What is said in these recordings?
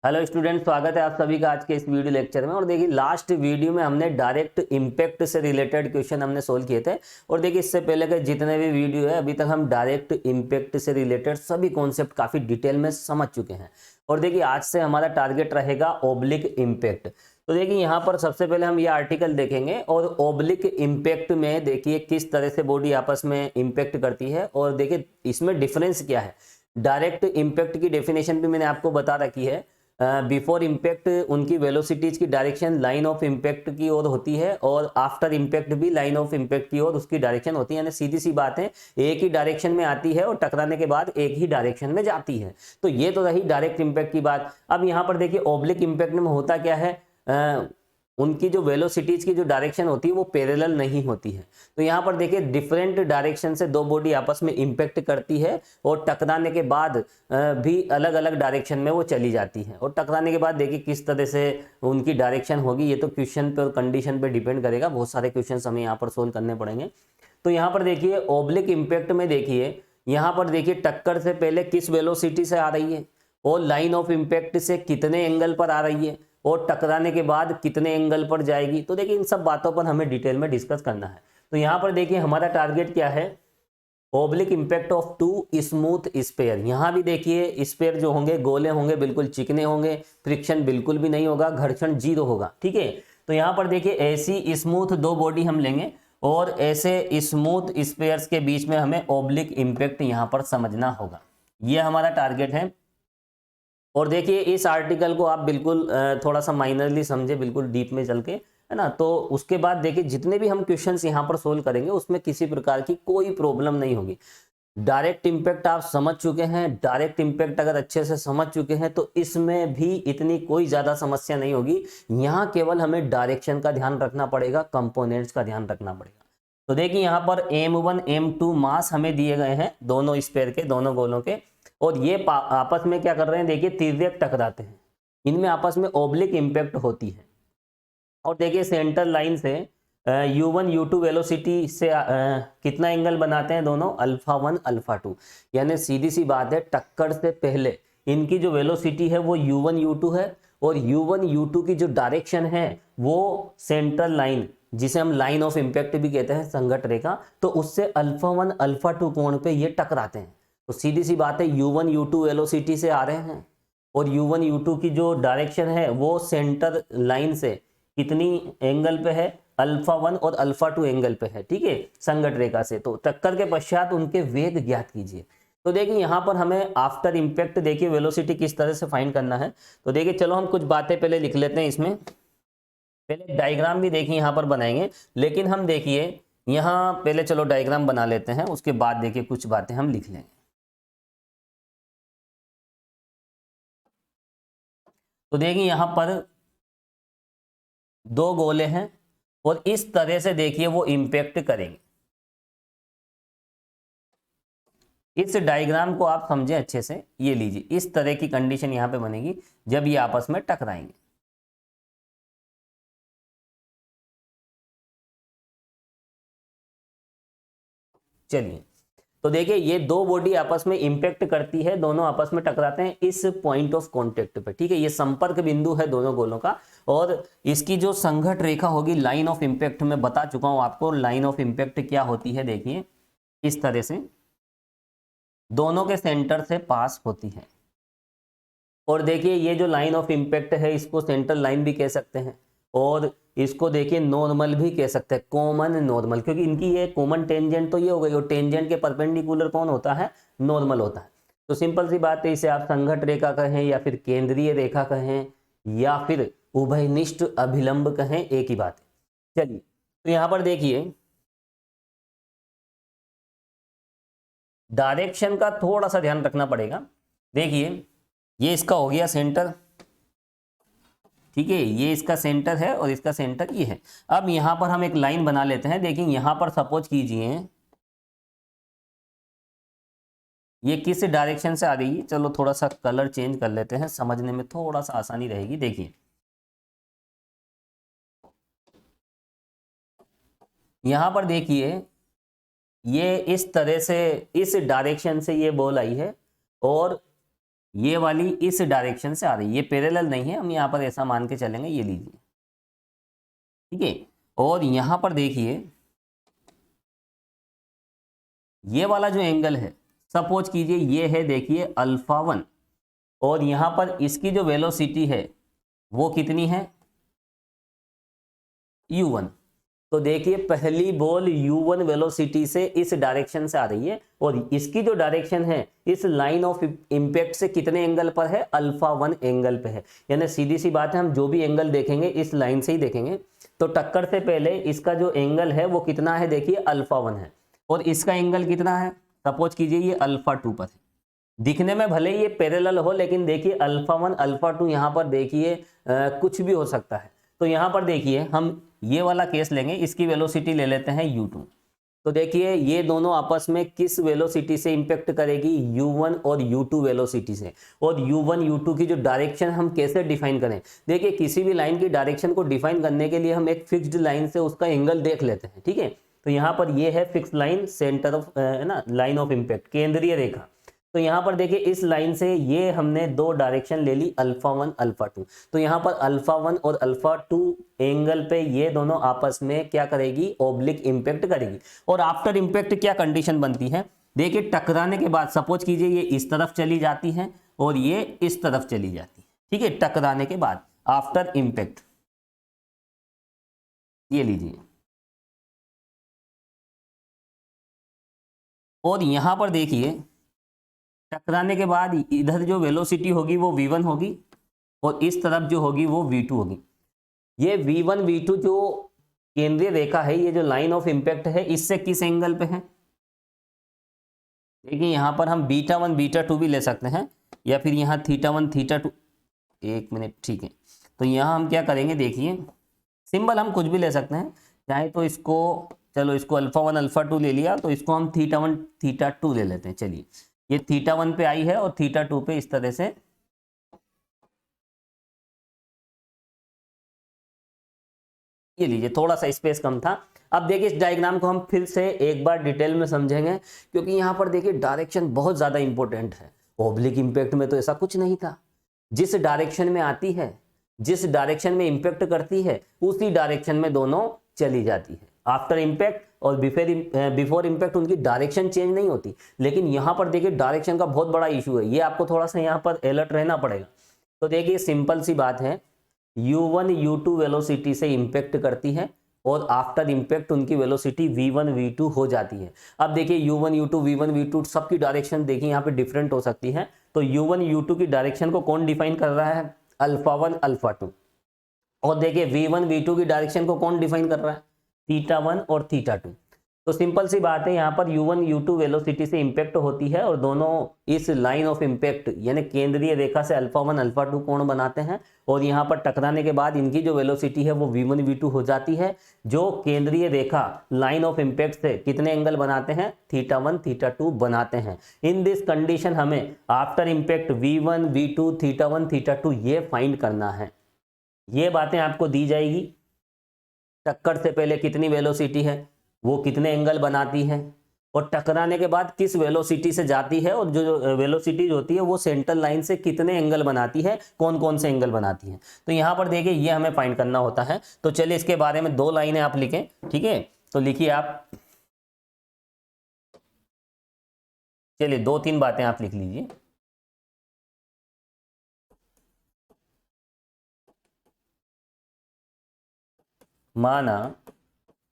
Hello student, स्वागत है आप सभी का आज के इस वीडियो लेक्चर में। और देखिए लास्ट वीडियो में हमने डायरेक्ट इम्पैक्ट से रिलेटेड क्वेश्चन हमने सोल्व किए थे। और देखिए इससे पहले के जितने भी वीडियो है अभी तक हम डायरेक्ट इम्पैक्ट से रिलेटेड सभी कॉन्सेप्ट काफ़ी डिटेल में समझ चुके हैं। और देखिए आज से हमारा टारगेट रहेगा ओब्लिक इम्पैक्ट। तो देखिए यहाँ पर सबसे पहले हम ये आर्टिकल देखेंगे और ओब्लिक इम्पैक्ट में देखिए किस तरह से बॉडी आपस में इम्पैक्ट करती है और देखिए इसमें डिफरेंस क्या है। डायरेक्ट इम्पैक्ट की डेफिनेशन भी मैंने आपको बता रखी है। बिफोर इम्पैक्ट उनकी वेलोसिटीज की डायरेक्शन लाइन ऑफ इम्पैक्ट की ओर होती है और आफ्टर इम्पैक्ट भी लाइन ऑफ इम्पैक्ट की ओर उसकी डायरेक्शन होती है। यानी सीधी सी बात है, एक ही डायरेक्शन में आती है और टकराने के बाद एक ही डायरेक्शन में जाती है। तो ये तो रही डायरेक्ट इम्पैक्ट की बात। अब यहाँ पर देखिए ओब्लिक इम्पैक्ट में होता क्या है, उनकी जो वेलोसिटीज की जो डायरेक्शन होती है वो पैरेलल नहीं होती है। तो यहाँ पर देखिए डिफरेंट डायरेक्शन से दो बॉडी आपस में इम्पैक्ट करती है और टकराने के बाद भी अलग अलग डायरेक्शन में वो चली जाती है। और टकराने के बाद देखिए किस तरह से उनकी डायरेक्शन होगी, ये तो क्वेश्चन पे और कंडीशन पे डिपेंड करेगा। बहुत सारे क्वेश्चन हमें यहाँ पर सोल्व करने पड़ेंगे। तो यहाँ पर देखिए ओब्लिक इम्पैक्ट में देखिए यहाँ पर देखिए टक्कर से पहले किस वेलोसिटी से आ रही है और लाइन ऑफ इम्पैक्ट से कितने एंगल पर आ रही है और टकराने के बाद कितने एंगल पर जाएगी। तो देखिए इन सब बातों पर हमें डिटेल में डिस्कस करना है। तो यहाँ पर देखिए हमारा टारगेट क्या है, oblique impact of to smooth sphere. यहाँ भी देखिए स्पेयर जो होंगे गोले होंगे, बिल्कुल चिकने होंगे, फ्रिक्शन बिल्कुल भी नहीं होगा, घर्षण जीरो होगा। ठीक है, तो यहाँ पर देखिए ऐसी स्मूथ दो बॉडी हम लेंगे और ऐसे स्मूथ स्पेयर्स के बीच में हमें ओब्लिक इम्पैक्ट यहाँ पर समझना होगा। ये हमारा टारगेट है। और देखिए इस आर्टिकल को आप बिल्कुल थोड़ा सा माइनरली समझे, बिल्कुल डीप में चल के, है ना। तो उसके बाद देखिए जितने भी हम क्वेश्चंस यहाँ पर सोल्व करेंगे उसमें किसी प्रकार की कोई प्रॉब्लम नहीं होगी। डायरेक्ट इम्पैक्ट आप समझ चुके हैं, डायरेक्ट इम्पैक्ट अगर अच्छे से समझ चुके हैं तो इसमें भी इतनी कोई ज्यादा समस्या नहीं होगी। यहाँ केवल हमें डायरेक्शन का ध्यान रखना पड़ेगा, कंपोनेंट्स का ध्यान रखना पड़ेगा। तो देखिए यहाँ पर M1 M2 मास हमें दिए गए हैं दोनों स्पेयर के, दोनों गोलों के। और ये आपस में क्या कर रहे हैं, देखिए तिर्यक टकराते हैं, इनमें आपस में ओब्लिक इम्पैक्ट होती है। और देखिए सेंटर लाइन से U1 U2 वेलोसिटी से कितना एंगल बनाते हैं दोनों, अल्फा 1 अल्फा 2। यानी सीधी सी बात है, टक्कर से पहले इनकी जो वेलोसिटी है वो U1 U2 है और U1 U2 की जो डायरेक्शन है वो सेंट्रल लाइन, जिसे हम लाइन ऑफ इम्पैक्ट भी कहते हैं, संघट रेखा, तो उससे अल्फा 1 अल्फा 2 कोण पे ये टकराते हैं। तो सीधी सी बात है U1 U2 वेलोसिटी से आ रहे हैं और U1 U2 की जो डायरेक्शन है वो सेंटर लाइन से कितनी एंगल पे है, अल्फा 1 और अल्फा 2 एंगल पे है। ठीक है, संघट रेखा से। तो टक्कर के पश्चात उनके वेग ज्ञात कीजिए। तो देखिए यहाँ पर हमें आफ्टर इम्पैक्ट देखिए वेलोसिटी किस तरह से फाइंड करना है। तो देखिए चलो हम कुछ बातें पहले लिख लेते हैं इसमें, पहले डायग्राम भी देखिए यहाँ पर बनाएंगे। लेकिन हम देखिए यहाँ पहले चलो डायग्राम बना लेते हैं, उसके बाद देखिए कुछ बातें हम लिख लेंगे। तो देखिए यहाँ पर दो गोले हैं और इस तरह से देखिए वो इंपैक्ट करेंगे। इस डायग्राम को आप समझें अच्छे से, ये लीजिए इस तरह की कंडीशन यहां पे बनेगी जब ये आपस में टकराएंगे। चलिए, तो देखिए ये दो बॉडी आपस में इंपैक्ट करती है, दोनों आपस में टकराते हैं इस पॉइंट ऑफ कांटेक्ट पे। ठीक है, ये संपर्क बिंदु है दोनों गोलों का। और इसकी जो संघट रेखा होगी, लाइन ऑफ इंपैक्ट, मैं बता चुका हूं आपको लाइन ऑफ इंपैक्ट क्या होती है। देखिए इस तरह से दोनों के सेंटर से पास होती है। और देखिए ये जो लाइन ऑफ इंपैक्ट है इसको सेंट्रल लाइन भी कह सकते हैं और इसको देखिए नॉर्मल भी कह सकते हैं, कॉमन नॉर्मल, क्योंकि इनकी ये कॉमन टेंजेंट तो ये हो गई और टेंजेंट के परपेंडिकुलर कौन होता है, नॉर्मल होता है। तो सिंपल सी बात है, इसे आप संघट रेखा कहें या फिर केंद्रीय रेखा कहें या फिर उभयनिष्ठ अभिलंब कहें, एक ही बात है। चलिए तो यहां पर देखिए डायरेक्शन का थोड़ा सा ध्यान रखना पड़ेगा। देखिए ये इसका हो गया सेंटर, ठीक है, ये इसका सेंटर है और इसका सेंटर ये है। अब यहां पर हम एक लाइन बना लेते हैं। देखिए यहां पर सपोज कीजिए ये किस डायरेक्शन से आ रही है, चलो थोड़ा सा कलर चेंज कर लेते हैं, समझने में थोड़ा सा आसानी रहेगी। देखिए यहां पर देखिए ये इस तरह से इस डायरेक्शन से ये बॉल आई है और ये वाली इस डायरेक्शन से आ रही है, ये पैरेलल नहीं है, हम यहाँ पर ऐसा मान के चलेंगे, ये लीजिए, ठीक है। और यहाँ पर देखिए ये वाला जो एंगल है, सपोज कीजिए ये है, देखिए अल्फा 1, और यहाँ पर इसकी जो वेलोसिटी है वो कितनी है, u1। तो देखिए पहली बॉल u1 वेलोसिटी से इस डायरेक्शन से आ रही है, और इसकी जो डायरेक्शन है इस लाइन ऑफ इंपैक्ट से कितने एंगल पर है, अल्फा 1 एंगल पे है। यानी सीधी सी बात है, हम जो भी एंगल देखेंगे इस लाइन से ही देखेंगे। तो टक्कर से पहले इसका जो एंगल है वो कितना है, देखिए अल्फा 1 है, और इसका एंगल कितना है, सपोज कीजिए ये अल्फा 2 पर है। दिखने में भले ये पैरेलल हो, लेकिन देखिए अल्फा 1 अल्फा 2 यहाँ पर देखिए कुछ भी हो सकता है। तो यहाँ पर देखिए हम ये वाला केस लेंगे, इसकी वेलोसिटी ले लेते हैं u2। तो देखिए ये दोनों आपस में किस वेलोसिटी से इंपैक्ट करेगी, u1 और u2 वेलोसिटी से। और u1 u2 की जो डायरेक्शन हम कैसे डिफाइन करें, देखिए किसी भी लाइन की डायरेक्शन को डिफाइन करने के लिए हम एक फिक्स्ड लाइन से उसका एंगल देख लेते हैं, ठीक है। तो यहाँ पर ये है फिक्स लाइन, सेंटर ऑफ है ना, लाइन ऑफ इंपैक्ट, केंद्रीय रेखा। तो यहाँ पर देखिए इस लाइन से ये हमने दो डायरेक्शन ले ली, अल्फा 1 अल्फा 2। तो यहाँ पर अल्फा 1 और अल्फा 2 एंगल पे ये दोनों आपस में क्या करेगी, ओब्लिक इंपैक्ट करेगी। और आफ्टर इंपैक्ट क्या कंडीशन बनती है, देखिए टकराने के बाद सपोज कीजिए ये इस तरफ चली जाती है और ये इस तरफ चली जाती है, ठीक है, टकराने के बाद आफ्टर इंपैक्ट, ये लीजिए। और यहां पर देखिए टकराने के बाद इधर जो वेलोसिटी होगी वो v1 होगी, और इस तरफ जो होगी वो v2 होगी। ये v1 v2 जो केंद्रीय रेखा है, ये जो लाइन ऑफ इंपैक्ट है, इससे किस एंगल पे है, देखिए यहां पर हम β1 β2 भी ले सकते हैं, या फिर यहाँ θ1 θ2, एक मिनट, ठीक है। तो यहाँ हम क्या करेंगे, देखिए सिंबल हम कुछ भी ले सकते हैं, चाहे तो इसको, चलो इसको अल्फा 1 अल्फा 2 ले लिया, तो इसको हम θ1 θ2 ले लेते हैं। चलिए ये θ1 पे आई है और θ2 पे इस तरह से, ये लीजिए, थोड़ा सा स्पेस कम था। अब देखिए इस डायग्राम को हम फिर से एक बार डिटेल में समझेंगे, क्योंकि यहाँ पर देखिए डायरेक्शन बहुत ज़्यादा इंपॉर्टेंट है। ओब्लिक इंपैक्ट में तो ऐसा कुछ नहीं था, जिस डायरेक्शन में आती है, जिस डायरेक्शन में इंपैक्ट करती है, उसी डायरेक्शन में दोनों चली जाती है। आफ्टर इंपैक्ट और बिफोर इंपैक्ट उनकी डायरेक्शन चेंज नहीं होती। लेकिन यहाँ पर देखिए डायरेक्शन का बहुत बड़ा इशू है, ये आपको थोड़ा सा यहाँ पर अलर्ट रहना पड़ेगा। तो देखिए सिंपल सी बात है, u1 u2 वेलोसिटी से इंपैक्ट करती है, और आफ्टर इंपैक्ट उनकी वेलोसिटी v1 v2 हो जाती है। अब देखिए u1 u2 v1 v2 सबकी डायरेक्शन देखिए यहाँ पे डिफरेंट हो सकती है। तो u1 u2 की डायरेक्शन को कौन डिफाइन कर रहा है, अल्फा 1 अल्फा 2। और देखिए v1 v2 की डायरेक्शन को कौन डिफाइन कर रहा है, θ1 और θ2। तो सिंपल सी बात है, यहाँ पर u1 u2 वेलोसिटी से इंपैक्ट होती है, और दोनों इस लाइन ऑफ इंपैक्ट यानी केंद्रीय रेखा से अल्फा 1 अल्फा 2 कोण बनाते हैं, और यहाँ पर टकराने के बाद इनकी जो वेलोसिटी है वो v1 v2 हो जाती है, जो केंद्रीय रेखा लाइन ऑफ इंपैक्ट से कितने एंगल बनाते हैं, θ1 θ2 बनाते हैं। इन दिस कंडीशन हमें आफ्टर इंपैक्ट v1 v2 θ1 θ2 ये फाइंड करना है। ये बातें आपको दी जाएगी, टक्कर से पहले कितनी वेलोसिटी है, वो कितने एंगल बनाती है, और टकराने के बाद किस वेलोसिटी से जाती है, और जो वेलोसिटी होती है वो सेंट्रल लाइन से कितने एंगल बनाती है, कौन कौन से एंगल बनाती है। तो यहाँ पर देखिए ये हमें फाइंड करना होता है। तो चलिए इसके बारे में 2 लाइनें आप लिखें, ठीक है। तो लिखिए आप, चलिए 2-3 बातें आप लिख लीजिए। माना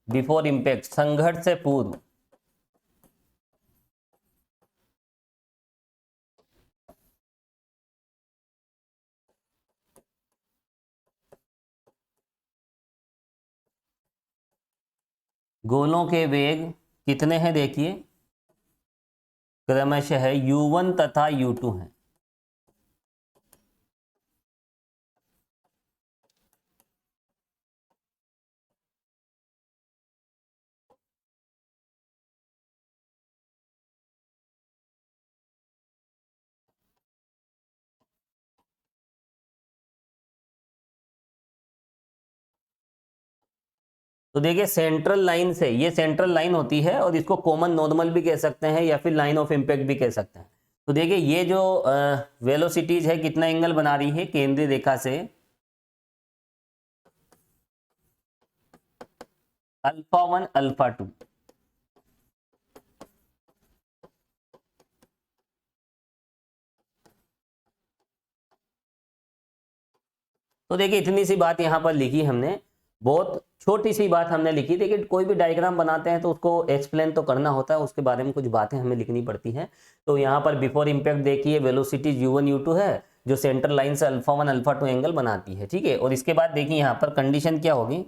बिफोर इंपैक्ट, संघर्ष से पूर्व, गोलों के वेग कितने हैं, देखिए क्रमशः u1 तथा u2 हैं। तो देखिए सेंट्रल लाइन से, ये सेंट्रल लाइन होती है, और इसको कॉमन नॉर्मल भी कह सकते हैं, या फिर लाइन ऑफ इंपैक्ट भी कह सकते हैं। तो देखिए ये जो वेलोसिटीज है कितना एंगल बना रही है केंद्रीय रेखा से, अल्फा 1 अल्फा 2। तो देखिए इतनी सी बात यहाँ पर लिखी हमने, बहुत छोटी सी बात हमने लिखी। देखिए कोई भी डायग्राम बनाते हैं तो उसको एक्सप्लेन तो करना होता है, उसके बारे में कुछ बातें हमें लिखनी पड़ती हैं। तो यहाँ पर बिफोर इम्पैक्ट देखिए वेलोसिटी u1 u2 है जो सेंटर लाइन से अल्फा 1 अल्फा 2 एंगल बनाती है, ठीक है। और इसके बाद देखिए यहाँ पर कंडीशन क्या होगी,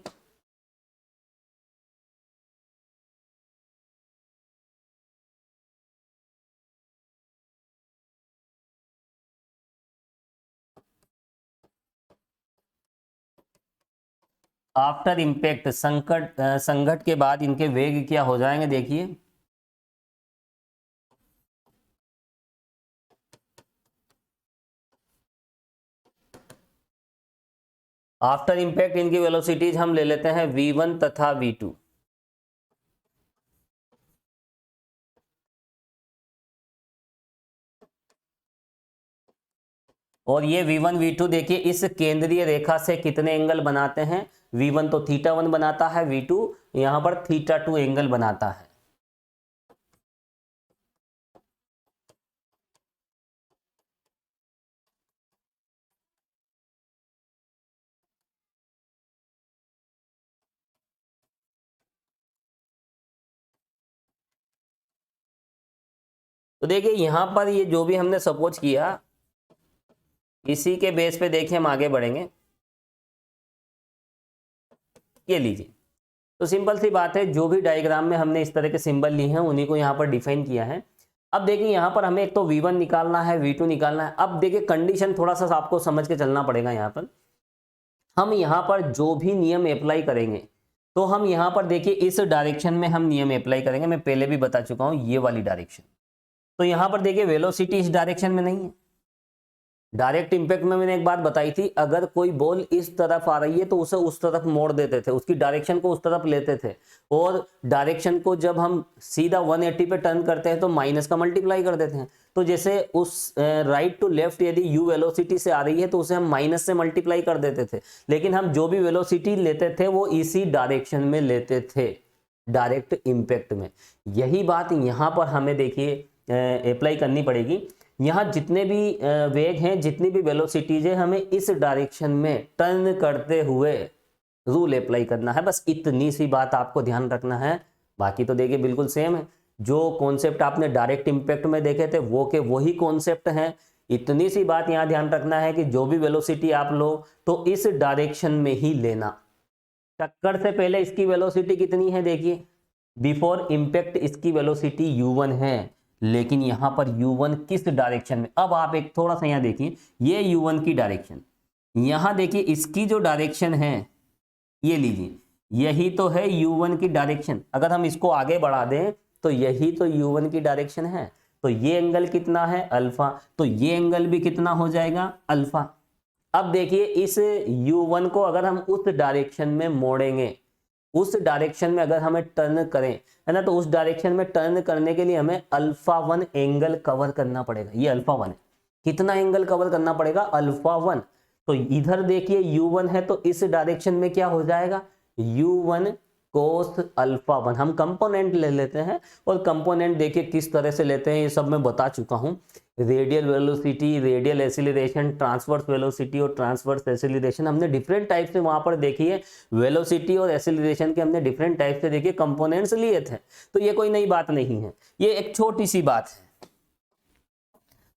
आफ्टर इम्पैक्ट संकट के बाद इनके वेग क्या हो जाएंगे देखिए, आफ्टर इम्पैक्ट इनकी वेलोसिटीज हम ले लेते हैं v1 तथा v2। और ये v1 v2 देखिए इस केंद्रीय रेखा से कितने एंगल बनाते हैं, v1 तो θ1 बनाता है, v2 यहां पर θ2 एंगल बनाता है। तो देखिए यहां पर ये जो भी हमने सपोज किया इसी के बेस पे देखिए हम आगे बढ़ेंगे। ये लीजिए, तो सिंपल सी बात है, जो भी डायग्राम में हमने इस तरह के सिंबल लिए हैं उन्हीं को यहाँ पर डिफाइन किया है। अब देखिए यहाँ पर हमें एक तो v1 निकालना है, v2 निकालना है। अब देखिए कंडीशन थोड़ा सा आपको समझ के चलना पड़ेगा। यहाँ पर हम यहाँ पर जो भी नियम अप्लाई करेंगे तो हम यहाँ पर देखिए इस डायरेक्शन में हम नियम अप्लाई करेंगे। मैं पहले भी बता चुका हूँ ये वाली डायरेक्शन। तो यहाँ पर देखिए वेलोसिटी इस डायरेक्शन में नहीं है। डायरेक्ट इंपैक्ट में मैंने एक बात बताई थी, अगर कोई बॉल इस तरफ आ रही है तो उसे उस तरफ मोड़ देते थे, उसकी डायरेक्शन को उस तरफ लेते थे। और डायरेक्शन को जब हम सीधा 180 पे टर्न करते हैं तो माइनस का मल्टीप्लाई कर देते हैं। तो जैसे उस राइट टू लेफ्ट यदि u वेलोसिटी से आ रही है तो उसे हम माइनस से मल्टीप्लाई कर देते थे, लेकिन हम जो भी वेलोसिटी लेते थे वो इसी डायरेक्शन में लेते थे, डायरेक्ट इंपैक्ट में। यही बात यहाँ पर हमें देखिए अप्लाई करनी पड़ेगी। यहाँ जितने भी वेग हैं, जितनी भी वेलोसिटीज है, हमें इस डायरेक्शन में टर्न करते हुए रूल अप्लाई करना है। बस इतनी सी बात आपको ध्यान रखना है, बाकी तो देखिए बिल्कुल सेम है। जो कॉन्सेप्ट आपने डायरेक्ट इंपैक्ट में देखे थे वो के वही कॉन्सेप्ट हैं। इतनी सी बात यहाँ ध्यान रखना है कि जो भी वेलोसिटी आप लो तो इस डायरेक्शन में ही लेना। टक्कर से पहले इसकी वेलोसिटी कितनी है देखिए, बिफोर इंपैक्ट इसकी वेलोसिटी u1 है, लेकिन यहां पर u1 किस डायरेक्शन में। अब आप एक थोड़ा सा यहां देखिए, ये u1 की डायरेक्शन, यहां देखिए इसकी जो डायरेक्शन है ये लीजिए, यही तो है u1 की डायरेक्शन। अगर हम इसको आगे बढ़ा दें तो यही तो u1 की डायरेक्शन है। तो ये एंगल कितना है, अल्फा, तो ये एंगल भी कितना हो जाएगा, अल्फा। अब देखिए इस u1 को अगर हम उस डायरेक्शन में मोड़ेंगे, उस डायरेक्शन में अगर हमें टर्न करें, है ना, तो उस डायरेक्शन में टर्न करने के लिए हमें अल्फा 1 एंगल कवर करना पड़ेगा। ये अल्फा 1 है, कितना एंगल कवर करना पड़ेगा, अल्फा 1। तो इधर देखिए u1 है तो इस डायरेक्शन में क्या हो जाएगा, u1 कोस अल्फा 1। हम कंपोनेंट ले लेते हैं, और कंपोनेंट देखिए किस तरह से लेते हैं ये सब मैं बता चुका हूं। Radial velocity, radial acceleration, transverse velocity और ट्रांसवर्स एसिलरेशन हमने डिफरेंट टाइप से वहां पर देखिए, वेलोसिटी और एसिलरेशन के हमने डिफरेंट टाइप से देखिए कंपोनेंट्स लिए थे। तो ये कोई नई बात नहीं है, ये एक छोटी सी बात है।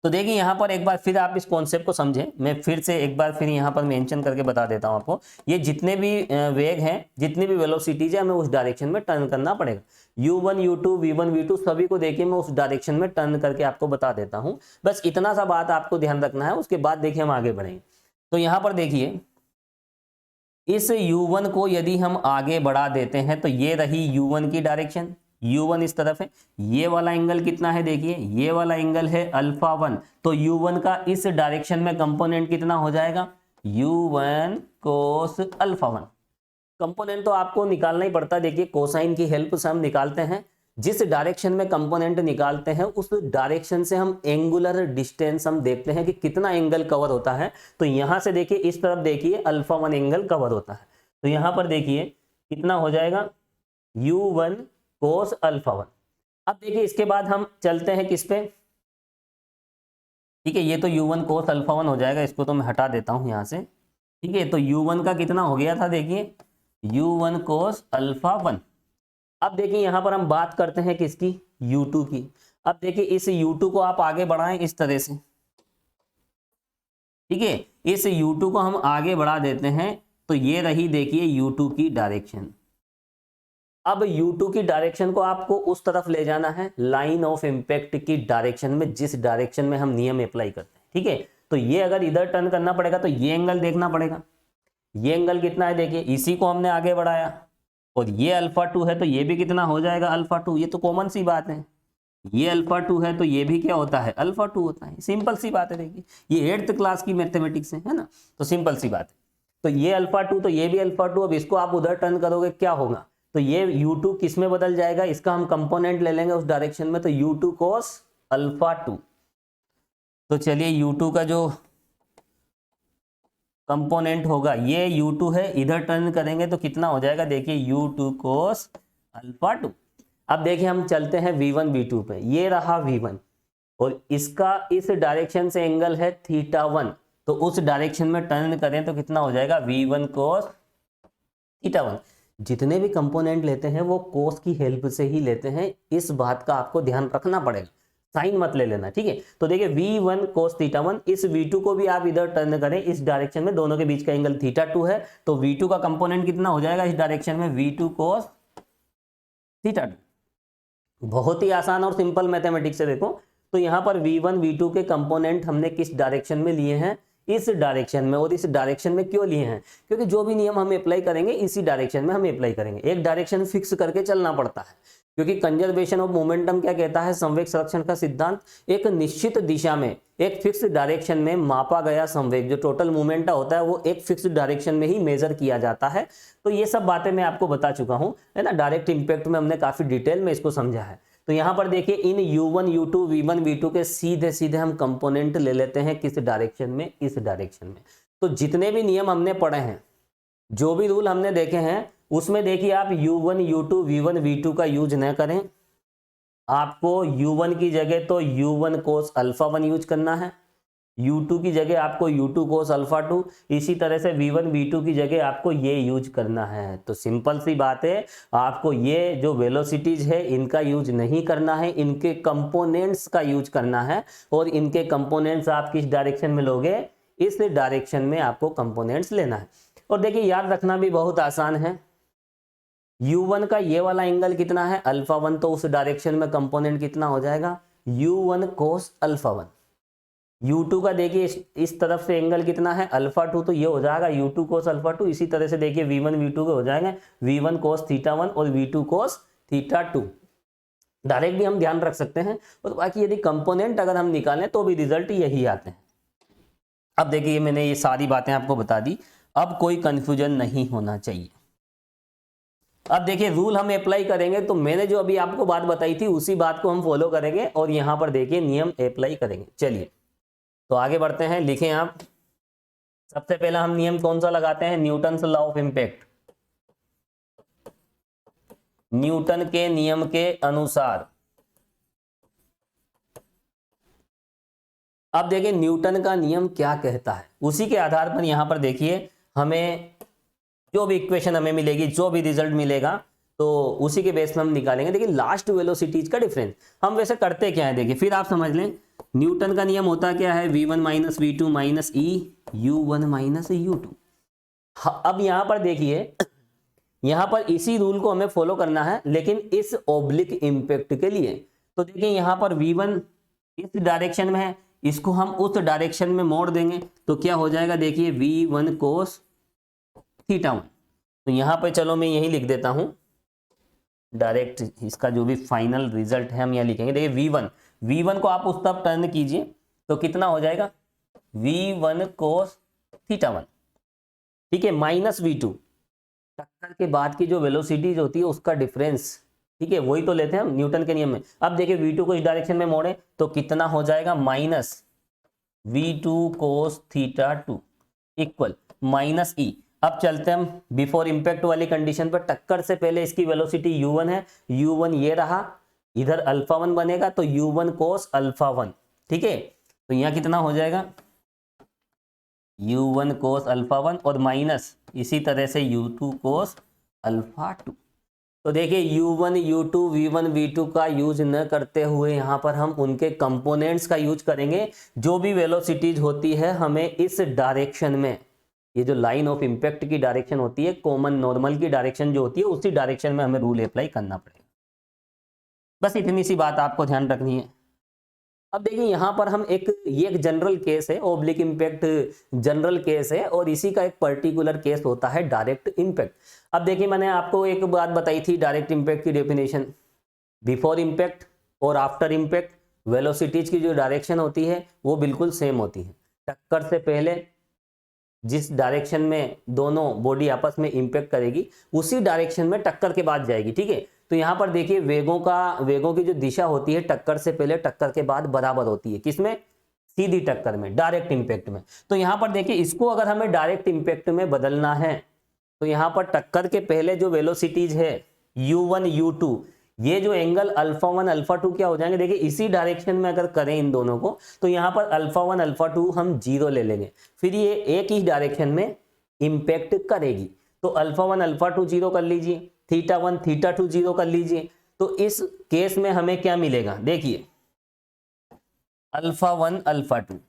तो देखिए यहाँ पर एक बार फिर आप इस कॉन्सेप्ट को समझें, मैं फिर से एक बार फिर यहाँ पर मेंशन करके बता देता हूँ आपको। ये जितने भी वेग हैं, जितनी भी वेलोसिटीज है, हमें उस डायरेक्शन में टर्न करना पड़ेगा। u1 u2 v1 v2 सभी को देखिए मैं उस डायरेक्शन में टर्न करके आपको बता देता हूँ। बस इतना सा बात आपको ध्यान रखना है, उसके बाद देखिए हम आगे बढ़ेंगे। तो यहाँ पर देखिए इस u1 को यदि हम आगे बढ़ा देते हैं तो ये रही u1 की डायरेक्शन, u1 इस तरफ है। ये वाला एंगल कितना है देखिए, ये वाला एंगल है अल्फा 1। तो u1 का इस डायरेक्शन में कंपोनेंट कितना हो जाएगा, u1 कोस अल्फा 1। कंपोनेंट तो आपको निकालना ही पड़ता है, देखिए कोसाइन की हेल्प से हम निकालते हैं। जिस डायरेक्शन में कंपोनेंट निकालते हैं उस डायरेक्शन से हम एंगुलर डिस्टेंस हम देखते हैं कि कितना एंगल कवर होता है। तो यहां से देखिए इस तरफ देखिए अल्फा 1 एंगल कवर होता है, तो यहां पर देखिए कितना हो जाएगा u1 cos अल्फा 1। अब देखिए इसके बाद हम चलते हैं किस पे, ठीक है, ये तो u1 cos अल्फा 1 हो जाएगा, इसको तो मैं हटा देता हूं यहां से, ठीक है। तो u1 का कितना हो गया था, देखिए u1 cos अल्फा 1। अब देखिए यहां पर हम बात करते हैं किसकी, u2 की। अब देखिए इस u2 को आप आगे बढ़ाएं इस तरह से, ठीक है, इस u2 को हम आगे बढ़ा देते हैं, तो ये रही देखिए u2 की डायरेक्शन। अब u2 की डायरेक्शन को आपको उस तरफ ले जाना है लाइन ऑफ इम्पैक्ट की डायरेक्शन में, जिस डायरेक्शन में हम नियम अप्लाई करते हैं, ठीक है। तो ये अगर इधर टर्न करना पड़ेगा तो ये एंगल देखना पड़ेगा, ये एंगल कितना है देखिए, इसी को हमने आगे बढ़ाया, और ये अल्फा 2 है तो ये भी कितना हो जाएगा अल्फा 2, ये तो कॉमन सी बात है। ये अल्फा 2 है तो ये भी क्या होता है अल्फा 2 होता है, सिंपल सी बात है। देखिए ये 8th क्लास की मैथमेटिक्स है ना, तो सिंपल सी बात है। तो ये अल्फा 2 तो ये भी अल्फा 2, अब इसको आप उधर टर्न करोगे क्या होगा, तो ये u2 किस में बदल जाएगा, इसका हम कंपोनेंट ले लेंगे उस डायरेक्शन में, तो u2 cos अल्फा 2। तो चलिए u2 का जो कंपोनेंट होगा ये u2 है, इधर टर्न करेंगे तो कितना हो जाएगा, देखिए u2 cos अल्फा 2। अब देखिए हम चलते हैं v1 v2 पे, ये रहा v1 और इसका इस डायरेक्शन से एंगल है थीटा 1, तो उस डायरेक्शन में टर्न करें तो कितना हो जाएगा v1 cos थीटा 1। जितने भी कंपोनेंट लेते हैं वो कोस की हेल्प से ही लेते हैं, इस बात का आपको ध्यान रखना पड़ेगा, साइन मत ले लेना, ठीक है। तो देखिए v1 cos थीटा 1, इस v2 को भी आप इधर टर्न करें इस डायरेक्शन में, दोनों के बीच का एंगल थीटा 2 है, तो v2 का कंपोनेंट कितना हो जाएगा इस डायरेक्शन में, v2 cos थीटा 2। बहुत ही आसान और सिंपल मैथमेटिक्स है। देखो तो यहाँ पर v1 v2 के कंपोनेंट हमने किस डायरेक्शन में लिए हैं, इस डायरेक्शन में। और इस डायरेक्शन में क्यों लिए हैं, क्योंकि जो भी नियम हम अप्लाई करेंगे इसी डायरेक्शन में हम अप्लाई करेंगे, एक डायरेक्शन फिक्स करके चलना पड़ता है, क्योंकि कंजर्वेशन ऑफ मोमेंटम क्या कहता है, संवेग संरक्षण का सिद्धांत, एक निश्चित दिशा में एक फिक्स डायरेक्शन में मापा गया संवेग, जो टोटल मोमेंटा होता है वो एक फिक्स डायरेक्शन में ही मेजर किया जाता है। तो ये सब बातें मैं आपको बता चुका हूं, है ना, डायरेक्ट इंपैक्ट में हमने काफी डिटेल में इसको समझा है। तो यहाँ पर देखिए इन u1 u2 v1 v2 के सीधे सीधे हम कंपोनेंट ले लेते हैं किस डायरेक्शन में, इस डायरेक्शन में। तो जितने भी नियम हमने पढ़े हैं, जो भी रूल हमने देखे हैं, उसमें देखिए आप u1 u2 v1 v2 का यूज न करें, आपको u1 की जगह तो u1 cos अल्फा 1 यूज करना है, u2 की जगह आपको u2 cos अल्फा 2, इसी तरह से v1 v2 की जगह आपको ये यूज करना है। तो सिंपल सी बात है, आपको ये जो वेलोसिटीज है इनका यूज नहीं करना है, इनके कंपोनेंट्स का यूज करना है। और इनके कंपोनेंट्स आप किस डायरेक्शन में लोगे, इस डायरेक्शन में आपको कंपोनेंट्स लेना है। और देखिए याद रखना भी बहुत आसान है, u1 का ये वाला एंगल कितना है अल्फा 1, तो उस डायरेक्शन में कंपोनेंट कितना हो जाएगा u1 cos अल्फा 1। u2 का देखिए इस तरफ से एंगल कितना है अल्फा 2, तो ये हो जाएगा u2 cos अल्फा 2। इसी तरह से देखिए v1 v2 के हो जाएंगे v1 cos थीटा 1 और v2 cos थीटा 2। डायरेक्ट भी हम ध्यान रख सकते हैं, और बाकी यदि कंपोनेंट अगर हम निकालें तो भी रिजल्ट यही आते हैं। अब देखिए मैंने ये सारी बातें आपको बता दी, अब कोई कंफ्यूजन नहीं होना चाहिए। अब देखिए रूल हम अप्लाई करेंगे, तो मैंने जो अभी आपको बात बताई थी उसी बात को हम फॉलो करेंगे और यहां पर देखिए नियम अप्लाई करेंगे। चलिए तो आगे बढ़ते हैं, लिखें आप। सबसे पहला हम नियम कौन सा लगाते हैं, Newton's law of impact. Newton के नियम के अनुसार, अब देखिए न्यूटन का नियम क्या कहता है, उसी के आधार पर यहां पर देखिए हमें जो भी इक्वेशन हमें मिलेगी, जो भी रिजल्ट मिलेगा, तो उसी के बेस में हम निकालेंगे। देखिए लास्ट वेलोसिटीज का डिफरेंस हम वैसे करते क्या है, देखिए फिर आप समझ लें, न्यूटन का नियम होता क्या है, v1 माइनस v2 माइनस ई u1 माइनस u2। अब यहां पर देखिए, यहां पर इसी रूल को हमें फॉलो करना है, लेकिन इस ओब्लिक इंपैक्ट के लिए। तो देखिए यहां पर v1 इस डायरेक्शन में है, इसको हम उस डायरेक्शन में मोड़ देंगे तो क्या हो जाएगा, देखिए v1 cos थीटा 1। तो यहां पर चलो मैं यही लिख देता हूं, डायरेक्ट इसका जो भी फाइनल रिजल्ट है हम यहां लिखेंगे। देखिए v1 को आप उस तरफ टर्न कीजिए तो कितना हो जाएगा v1 cos थीटा 1, ठीक है, माइनस v2, टक्कर के बाद की जो वेलोसिटीज होती है उसका डिफरेंस, ठीक है, वही तो लेते हैं हम न्यूटन के नियम में। अब देखिए v2 को इस डायरेक्शन में मोड़े तो कितना हो जाएगा, minus v2 cos theta 2 equal minus E. अब चलते हैं हम बिफोर इंपैक्ट वाली कंडीशन पर। टक्कर से पहले इसकी वेलोसिटी u1 है, u1 ये रहा, इधर अल्फा 1 बनेगा तो u1 cos अल्फा 1, ठीक है। तो यहाँ कितना हो जाएगा, u1 cos अल्फा 1 और माइनस इसी तरह से u2 cos अल्फा 2। तो देखिए u1 u2 v1 v2 का यूज न करते हुए यहाँ पर हम उनके कंपोनेंट्स का यूज करेंगे। जो भी वेलोसिटीज होती है हमें इस डायरेक्शन में, ये जो लाइन ऑफ इंपैक्ट की डायरेक्शन होती है, कॉमन नॉर्मल की डायरेक्शन जो होती है, उसी डायरेक्शन में हमें रूल अप्लाई करना पड़ेगा। बस इतनी सी बात आपको ध्यान रखनी है। अब देखिए यहाँ पर हम ये एक जनरल केस है, ओब्लिक इंपैक्ट जनरल केस है, और इसी का एक पर्टिकुलर केस होता है डायरेक्ट इंपैक्ट। अब देखिए मैंने आपको एक बात बताई थी डायरेक्ट इंपैक्ट की डेफिनेशन, बिफोर इंपैक्ट और आफ्टर इंपैक्ट वेलोसिटीज की जो डायरेक्शन होती है वो बिल्कुल सेम होती है। टक्कर से पहले जिस डायरेक्शन में दोनों बॉडी आपस में इंपैक्ट करेगी उसी डायरेक्शन में टक्कर के बाद जाएगी, ठीक है। तो यहाँ पर देखिए वेगों की जो दिशा होती है टक्कर से पहले टक्कर के बाद बराबर होती है, किसमें, सीधी टक्कर में, डायरेक्ट इंपैक्ट में। तो यहाँ पर देखिए इसको अगर हमें डायरेक्ट इंपैक्ट में बदलना है तो यहाँ पर टक्कर के पहले जो वेलोसिटीज है u1 u2, ये जो एंगल अल्फा 1 अल्फा 2 क्या हो जाएंगे, देखिए इसी डायरेक्शन में अगर करें इन दोनों को तो यहाँ पर अल्फा 1 अल्फा 2 हम 0 ले लेंगे, फिर ये एक ही डायरेक्शन में इंपैक्ट करेगी। तो अल्फा 1 अल्फा 2 0 कर लीजिए, थीटा 1 थीटा 2 0 कर लीजिए। तो इस केस में हमें क्या मिलेगा, देखिए अल्फा 1 अल्फा 2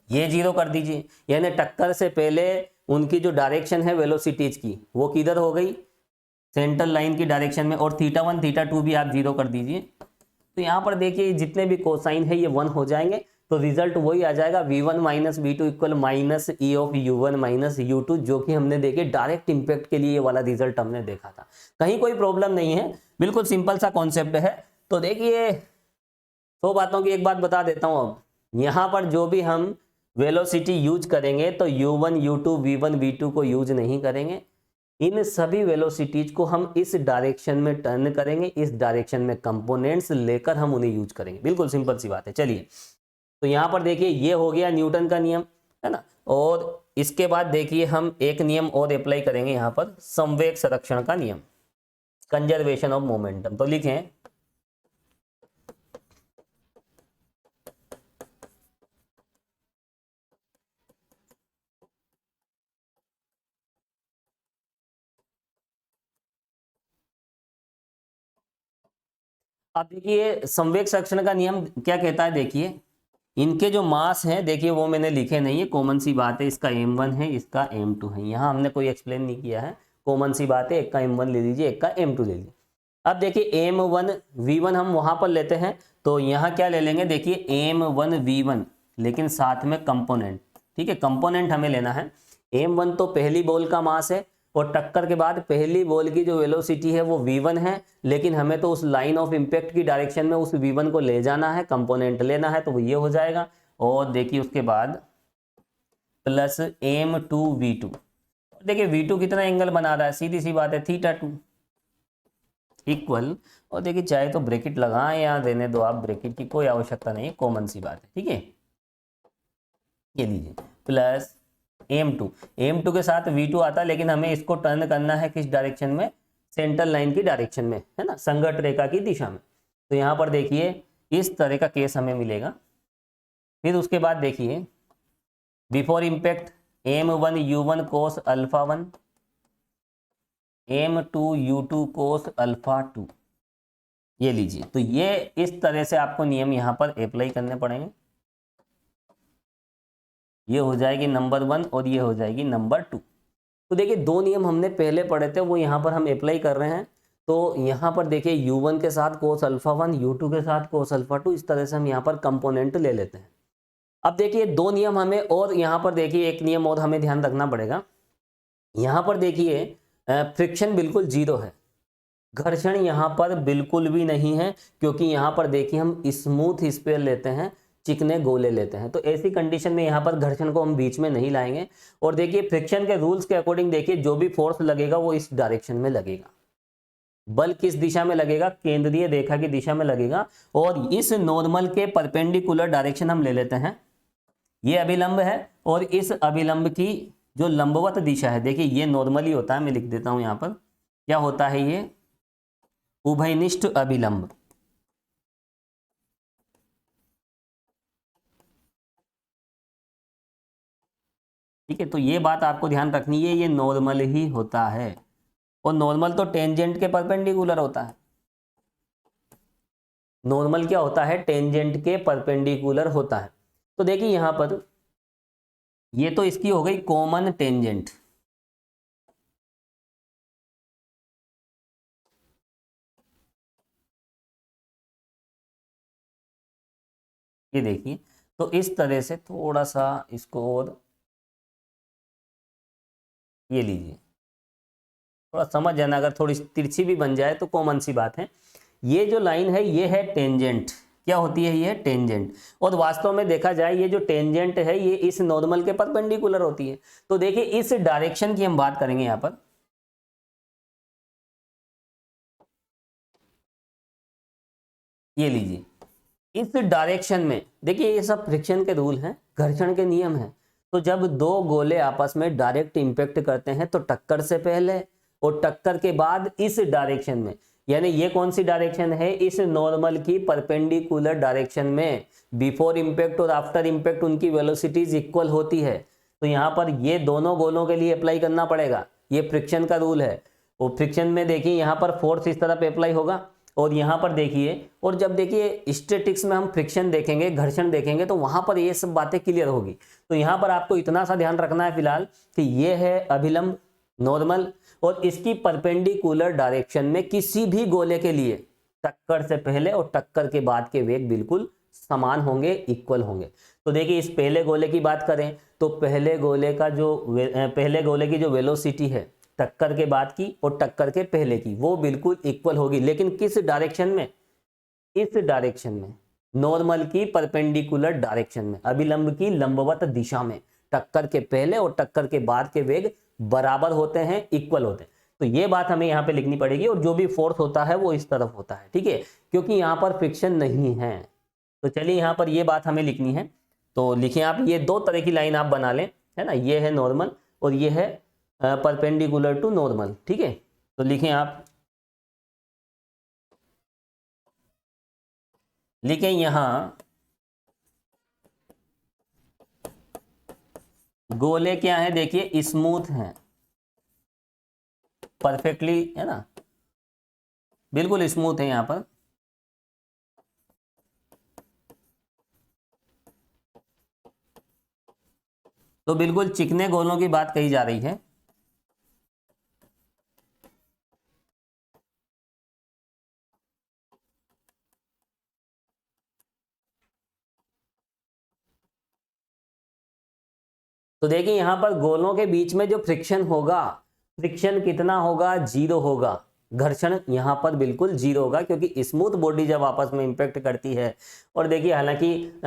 ये 0 कर दीजिए, यानी टक्कर से पहले उनकी जो डायरेक्शन है वेलोसिटीज की वो किधर हो गई, सेंट्रल लाइन की डायरेक्शन में, और थीटा 1 थीटा 2 भी आप 0 कर दीजिए। तो यहाँ पर देखिए जितने भी कोसाइन है ये 1 हो जाएंगे, तो रिजल्ट वही आ जाएगा v1 minus v2 equal minus E of u1 minus u2, जो कि हमने देखे डायरेक्ट इंपैक्ट के लिए ये वाला रिजल्ट हमने देखा था। कहीं कोई प्रॉब्लम नहीं है, बिल्कुल सिंपल सा कॉन्सेप्ट है। तो देखिए 100 बातों की एक बात बता देता हूँ। अब यहाँ पर जो भी हम वेलोसिटी यूज करेंगे तो u1 u2 v1 v2 को यूज नहीं करेंगे, इन सभी वेलोसिटीज को हम इस डायरेक्शन में टर्न करेंगे, इस डायरेक्शन में कंपोनेंट्स लेकर हम उन्हें यूज करेंगे। बिल्कुल सिंपल सी बात है। चलिए तो यहाँ पर देखिए ये हो गया न्यूटन का नियम, है ना। और इसके बाद देखिए हम एक नियम और अप्लाई करेंगे यहाँ पर, संवेग संरक्षण का नियम, कंजर्वेशन ऑफ मोमेंटम। तो लिखें अब देखिए संवेग संरक्षण का नियम क्या कहता है, देखिए इनके जो मास हैं देखिए वो मैंने लिखे नहीं है, कॉमन सी बात है, इसका m1 है इसका m2 है, यहाँ हमने कोई एक्सप्लेन नहीं किया है, कॉमन सी बात है, एक का m1 ले लीजिए एक का m2 ले लीजिए। अब देखिए m1 v1 हम वहां पर लेते हैं तो यहाँ क्या ले लेंगे, देखिए m1 v1 लेकिन साथ में कंपोनेंट, ठीक है, कंपोनेंट हमें लेना है। m1 तो पहली बॉल का मास है और टक्कर के बाद पहली बॉल की जो वेलोसिटी है वो v1 है, लेकिन हमें तो उस लाइन ऑफ इंपैक्ट की डायरेक्शन में उस v1 को ले जाना है, कंपोनेंट लेना है, तो वो ये हो जाएगा। और देखिए उसके बाद प्लस m2 v2, देखिए v2 कितना एंगल बना रहा है, सीधी सी बात है थीटा 2 इक्वल, और देखिए चाहे तो ब्रैकेट लगाएं या देने दो आप, ब्रैकेट की कोई आवश्यकता नहीं है, कॉमन सी बात है, ठीक है। ये लीजिए प्लस m2 के साथ v2 आता, लेकिन हमें इसको टर्न करना है किस डायरेक्शन में, सेंट्रल लाइन की डायरेक्शन में, है ना, संघट रेखा की दिशा में। तो यहाँ पर देखिए इस तरह का केस हमें मिलेगा। फिर उसके बाद देखिए before impact m1 u1 cos alpha 1, m2 u2 cos alpha 2, ये लीजिए। तो ये इस तरह से आपको नियम यहाँ पर अप्लाई करने पड़ेंगे, ये हो जाएगी नंबर 1 और ये हो जाएगी नंबर 2। तो देखिए दो नियम हमने पहले पढ़े थे वो यहाँ पर हम अप्लाई कर रहे हैं। तो यहाँ पर देखिए u1 के साथ cos अल्फा 1, u2 के साथ cos अल्फा 2, इस तरह से हम यहाँ पर कंपोनेंट ले लेते हैं। अब देखिए दो नियम हमें, और यहाँ पर देखिए एक नियम और हमें ध्यान रखना पड़ेगा। यहाँ पर देखिए फ्रिक्शन बिल्कुल 0 है, घर्षण यहाँ पर बिल्कुल भी नहीं है, क्योंकि यहाँ पर देखिए हम स्मूथ स्फीयर लेते हैं, चिकने गोले लेते हैं। तो ऐसी कंडीशन में यहाँ पर घर्षण को हम बीच में नहीं लाएंगे। और देखिए फ्रिक्शन के रूल्स के अकॉर्डिंग देखिए जो भी फोर्स लगेगा वो इस डायरेक्शन में लगेगा, बल किस दिशा में लगेगा, केंद्रीय रेखा की दिशा में लगेगा। और इस नॉर्मल के परपेंडिकुलर डायरेक्शन हम ले लेते हैं, ये अभिलंब है और इस अभिलंब की जो लंबवत दिशा है, देखिए ये नॉर्मली होता है, मैं लिख देता हूं यहां पर, क्या होता है ये, उभयनिष्ठ अभिलंब। ठीक है, तो ये बात आपको ध्यान रखनी है, ये नॉर्मल ही होता है और नॉर्मल तो टेंजेंट के परपेंडिकुलर होता है। नॉर्मल क्या होता है, टेंजेंट के परपेंडिकुलर होता है। तो देखिए यहां पर ये तो इसकी हो गई कॉमन टेंजेंट, ये देखिए। तो इस तरह से थोड़ा सा इसको और ये लीजिए, थोड़ा समझ जाना, अगर थोड़ी तिरछी भी बन जाए तो कॉमन सी बात है। ये जो लाइन है ये है टेंजेंट, क्या होती है, ये है टेंजेंट। और वास्तव में देखा जाए ये जो टेंजेंट है ये इस नॉर्मल के परपेंडिकुलर होती है। तो देखिए इस डायरेक्शन की हम बात करेंगे यहां पर, ये लीजिए, इस डायरेक्शन में देखिए ये सब फ्रिक्शन के रूल हैं, घर्षण के नियम हैं। तो जब दो गोले आपस में डायरेक्ट इंपैक्ट करते हैं तो टक्कर से पहले और टक्कर के बाद इस डायरेक्शन में, यानी ये कौन सी डायरेक्शन है, इस नॉर्मल की परपेंडिकुलर डायरेक्शन में बिफोर इंपैक्ट और आफ्टर इंपैक्ट उनकी वेलोसिटीज इक्वल होती है। तो यहाँ पर ये दोनों गोलों के लिए अप्लाई करना पड़ेगा, ये फ्रिक्शन का रूल है। और फ्रिक्शन में देखिए यहाँ पर फोर्स इस तरफ अप्लाई होगा और यहाँ पर देखिए, और जब देखिए स्टैटिक्स में हम फ्रिक्शन देखेंगे, घर्षण देखेंगे, तो वहां पर ये सब बातें क्लियर होगी। तो यहाँ पर आपको इतना सा ध्यान रखना है फिलहाल कि ये है अभिलंब नॉर्मल, और इसकी परपेंडिकुलर डायरेक्शन में किसी भी गोले के लिए टक्कर से पहले और टक्कर के बाद के वेग बिल्कुल समान होंगे, इक्वल होंगे। तो देखिए इस पहले गोले की बात करें तो पहले गोले की जो वेलोसिटी है टक्कर के बाद की और टक्कर के पहले की, वो बिल्कुल इक्वल होगी। लेकिन किस डायरेक्शन में, इस डायरेक्शन में, नॉर्मल की परपेंडिकुलर डायरेक्शन में, अभिलंब की लंबवत दिशा में टक्कर के पहले और टक्कर के बाद के वेग बराबर होते हैं, इक्वल होते हैं। तो ये बात हमें यहाँ पे लिखनी पड़ेगी, और जो भी फोर्स होता है वो इस तरफ होता है, ठीक है, क्योंकि यहाँ पर फ्रिक्शन नहीं है। तो चलिए यहाँ पर ये बात हमें लिखनी है, तो लिखिए आप, ये दो तरह की लाइन आप बना लें, है ना, ये है नॉर्मल और ये है परपेंडिकुलर टू नॉर्मल, ठीक है। तो लिखें आप, लिखें यहां गोले क्या है, देखिए स्मूथ हैं, परफेक्टली, है ना, बिल्कुल स्मूथ है यहां पर। तो बिल्कुल चिकने गोलों की बात कही जा रही है। तो देखिए यहां पर गोलों के बीच में जो फ्रिक्शन होगा, फ्रिक्शन कितना होगा, जीरो होगा। घर्षण यहां पर बिल्कुल जीरो होगा, क्योंकि स्मूथ बॉडी जब आपस में इंपैक्ट करती है, और देखिए हालांकि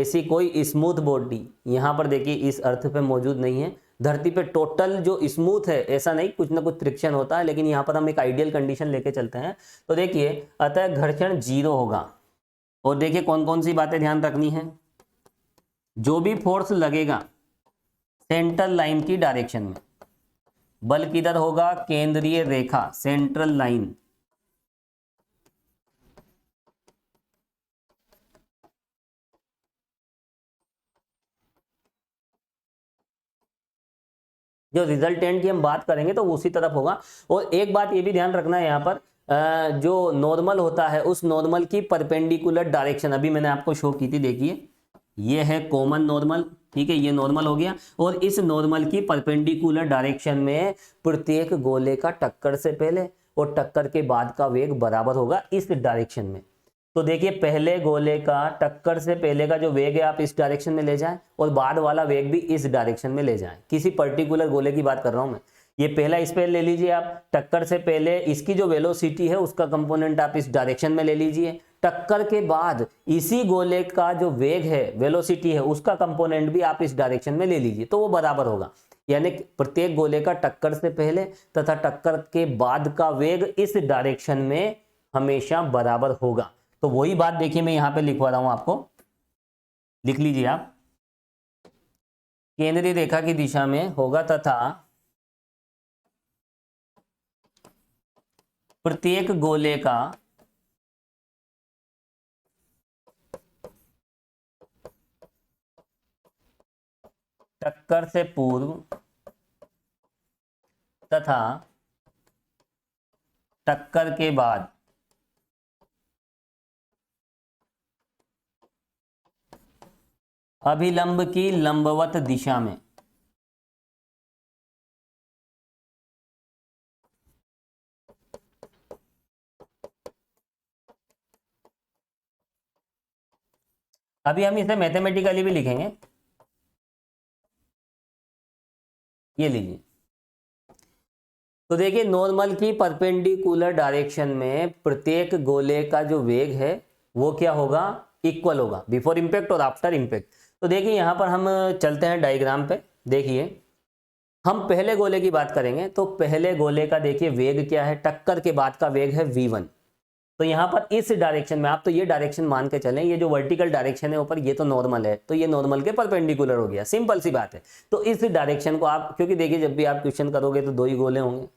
ऐसी कोई स्मूथ बॉडी यहां पर देखिए इस अर्थ पे मौजूद नहीं है। धरती पे टोटल जो स्मूथ है ऐसा नहीं, कुछ ना कुछ फ्रिक्शन होता है, लेकिन यहाँ पर हम एक आइडियल कंडीशन लेके चलते हैं। तो देखिए अतः घर्षण जीरो होगा। और देखिए कौन कौन सी बातें ध्यान रखनी है, जो भी फोर्स लगेगा सेंट्रल लाइन की डायरेक्शन में, बल किधर होगा, केंद्रीय रेखा, सेंट्रल लाइन, जो रिजल्टेंट की हम बात करेंगे तो उसी तरफ होगा। और एक बात ये भी ध्यान रखना है यहाँ पर, जो नॉर्मल होता है उस नॉर्मल की परपेंडिकुलर डायरेक्शन अभी मैंने आपको शो की थी, देखिए ये है कॉमन नॉर्मल, ठीक है, ये नॉर्मल हो गया। और इस नॉर्मल की परपेंडिकुलर डायरेक्शन में प्रत्येक गोले का टक्कर से पहले और टक्कर के बाद का वेग बराबर होगा इस डायरेक्शन में। तो देखिए पहले गोले का टक्कर से पहले का जो वेग है आप इस डायरेक्शन में ले जाएं, और बाद वाला वेग भी इस डायरेक्शन में ले जाएं। किसी पर्टिकुलर गोले की बात कर रहा हूं मैं, ये पहला स्पेस ले लीजिए आप, टक्कर से पहले इसकी जो वेलोसिटी है उसका कंपोनेंट आप इस डायरेक्शन में ले लीजिए। टक्कर के बाद इसी गोले का जो वेग है, वेलोसिटी है, उसका कंपोनेंट भी आप इस डायरेक्शन में ले लीजिए, तो वो बराबर होगा। यानी प्रत्येक गोले का टक्कर से पहले तथा टक्कर के बाद का वेग इस डायरेक्शन में हमेशा बराबर होगा। तो वही बात देखिए मैं यहां पे लिखवा रहा हूं आपको, लिख लीजिए आप, केंद्रीय रेखा की दिशा में होगा तथा प्रत्येक गोले का टक्कर से पूर्व तथा टक्कर के बाद अभिलंब की लंबवत दिशा में अभी हम इसे मैथमेटिकली भी लिखेंगे, ये लीजिए। तो देखिए नॉर्मल की परपेंडिकुलर डायरेक्शन में प्रत्येक गोले का जो वेग है वो क्या होगा, इक्वल होगा बिफोर इंपैक्ट और आफ्टर इंपैक्ट। तो देखिए यहां पर हम चलते हैं डायग्राम पे, देखिए हम पहले गोले की बात करेंगे तो पहले गोले का देखिए वेग क्या है, टक्कर के बाद का वेग है v1। तो यहाँ पर इस डायरेक्शन में आप तो ये डायरेक्शन मान के चलें, ये जो वर्टिकल डायरेक्शन है ऊपर ये तो नॉर्मल है, तो ये नॉर्मल के परपेंडिकुलर हो गया, सिंपल सी बात है। तो इस डायरेक्शन को आप, क्योंकि देखिए जब भी आप क्वेश्चन करोगे तो दो ही गोले होंगे,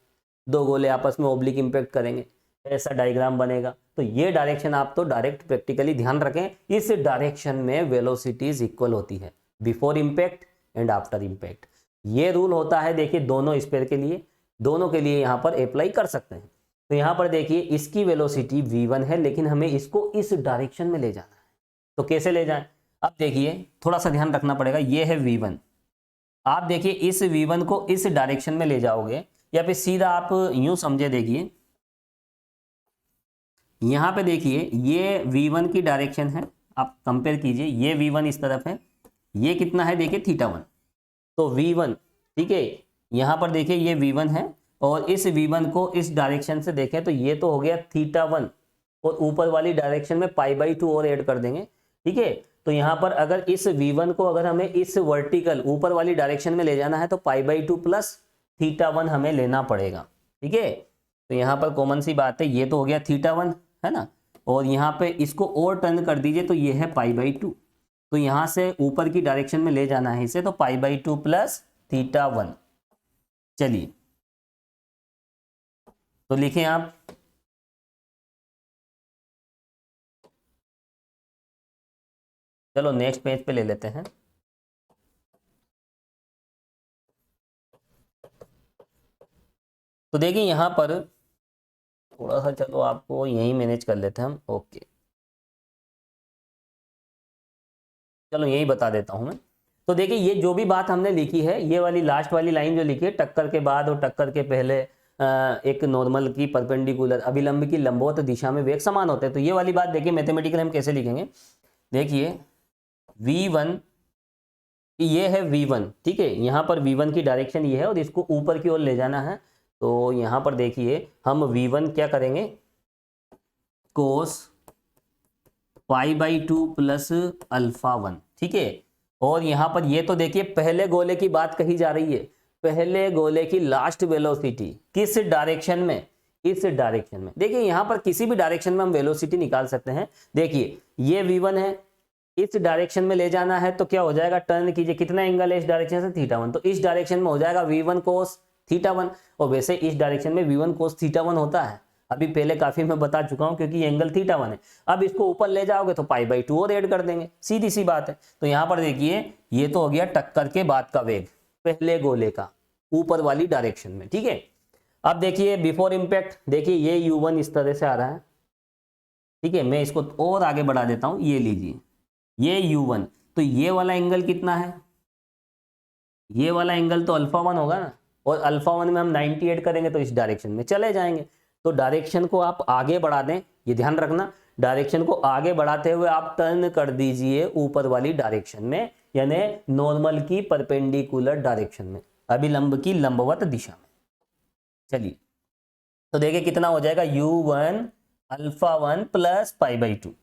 दो गोले आपस में ओब्लिक इंपैक्ट करेंगे, ऐसा डायग्राम बनेगा। तो ये डायरेक्शन आप तो डायरेक्ट प्रैक्टिकली ध्यान रखें, इस डायरेक्शन में वेलोसिटीज इक्वल होती है before impact and after impact. ये रूल होता है देखिए दोनों स्फीयर के लिए, दोनों के लिए यहाँ पर अप्लाई कर सकते हैं। तो यहाँ पर देखिए इसकी वेलोसिटी v1 है, लेकिन हमें इसको इस डायरेक्शन में ले जाना है। तो कैसे ले जाएं, अब देखिए थोड़ा सा ध्यान रखना पड़ेगा, ये है v1, आप देखिए इस v1 को इस डायरेक्शन में ले जाओगे, या फिर सीधा आप यूं समझे, देखिए यहाँ पे देखिए ये v1 की डायरेक्शन है, आप कंपेयर कीजिए, ये v1 इस तरफ है, ये कितना है देखिए θ1। तो v1 ठीक है, यहाँ पर देखिए ये v1 है और इस v1 को इस डायरेक्शन से देखें तो ये तो हो गया θ1, और ऊपर वाली डायरेक्शन में π/2 और ऐड कर देंगे, ठीक है। तो यहाँ पर अगर इस v1 को अगर हमें इस वर्टिकल ऊपर वाली डायरेक्शन में ले जाना है तो π/2 प्लस θ1 हमें लेना पड़ेगा, ठीक है। तो यहाँ पर कॉमन सी बात है, ये तो हो गया θ1 है ना, और यहाँ पे इसको और टर्न कर दीजिए तो ये है π/2। तो यहाँ से ऊपर की डायरेक्शन में ले जाना है इसे, तो π/2 प्लस θ1। चलिए तो लिखें आप, चलो नेक्स्ट पेज पे ले लेते हैं। तो देखिए यहां पर थोड़ा सा, चलो आपको यहीं मैनेज कर लेते हैं हम, ओके चलो यही बता देता हूं मैं। तो देखिए ये जो भी बात हमने लिखी है, ये वाली लास्ट वाली लाइन जो लिखी है, टक्कर के बाद और टक्कर के पहले एक नॉर्मल की परपेंडिकुलर अभिलंब की लंबवत दिशा में वेग समान होते हैं। तो ये वाली बात देखिए मैथमेटिकल हम कैसे लिखेंगे, देखिए v1, ये है v1, ठीक है, यहाँ पर v1 की डायरेक्शन ये है और इसको ऊपर की ओर ले जाना है। तो यहाँ पर देखिए हम v1 क्या करेंगे, कोस π/2 प्लस α1, ठीक है। और यहाँ पर ये तो देखिए पहले गोले की बात कही जा रही है, पहले गोले की लास्ट वेलोसिटी किस डायरेक्शन में, इस डायरेक्शन में। देखिए यहाँ पर किसी भी डायरेक्शन में हम वेलोसिटी निकाल सकते हैं। देखिए ये v1 है, इस डायरेक्शन में ले जाना है तो क्या हो जाएगा, टर्न कीजिए, कितना एंगल है इस डायरेक्शन से, θ1, तो इस डायरेक्शन में हो जाएगा v1 कोस θ1, और वैसे इस डायरेक्शन में v1 कोस θ1 होता है, अभी पहले काफी मैं बता चुका हूं क्योंकि ये एंगल θ1 है। अब इसको ऊपर ले जाओगे तो π/2 और ऐड कर देंगे, सीधी सी बात है। तो यहाँ पर देखिए ये तो हो गया टक्कर के बाद का वेग पहले गोले का ऊपर वाली डायरेक्शन में, ठीक है। अब देखिए बिफोर इंपैक्ट, देखिए ये u1 इस तरह से आ रहा है, ठीक है, मैं इसको और आगे बढ़ा देता हूं, ये लीजिए ये u1, तो ये वाला एंगल कितना है, ये वाला एंगल तो α1 होगा ना, और α1 में हम 90 ऐड करेंगे तो इस डायरेक्शन में चले जाएंगे। तो डायरेक्शन को आप आगे बढ़ा दें, ये ध्यान रखना, डायरेक्शन को आगे बढ़ाते हुए आप टर्न कर दीजिए ऊपर वाली डायरेक्शन में, यानी नॉर्मल की परपेंडिकुलर डायरेक्शन में, अभिलंब की लंबवत दिशा में। चलिए तो देखिए कितना हो जाएगा, u1 α1 प्लस π/2,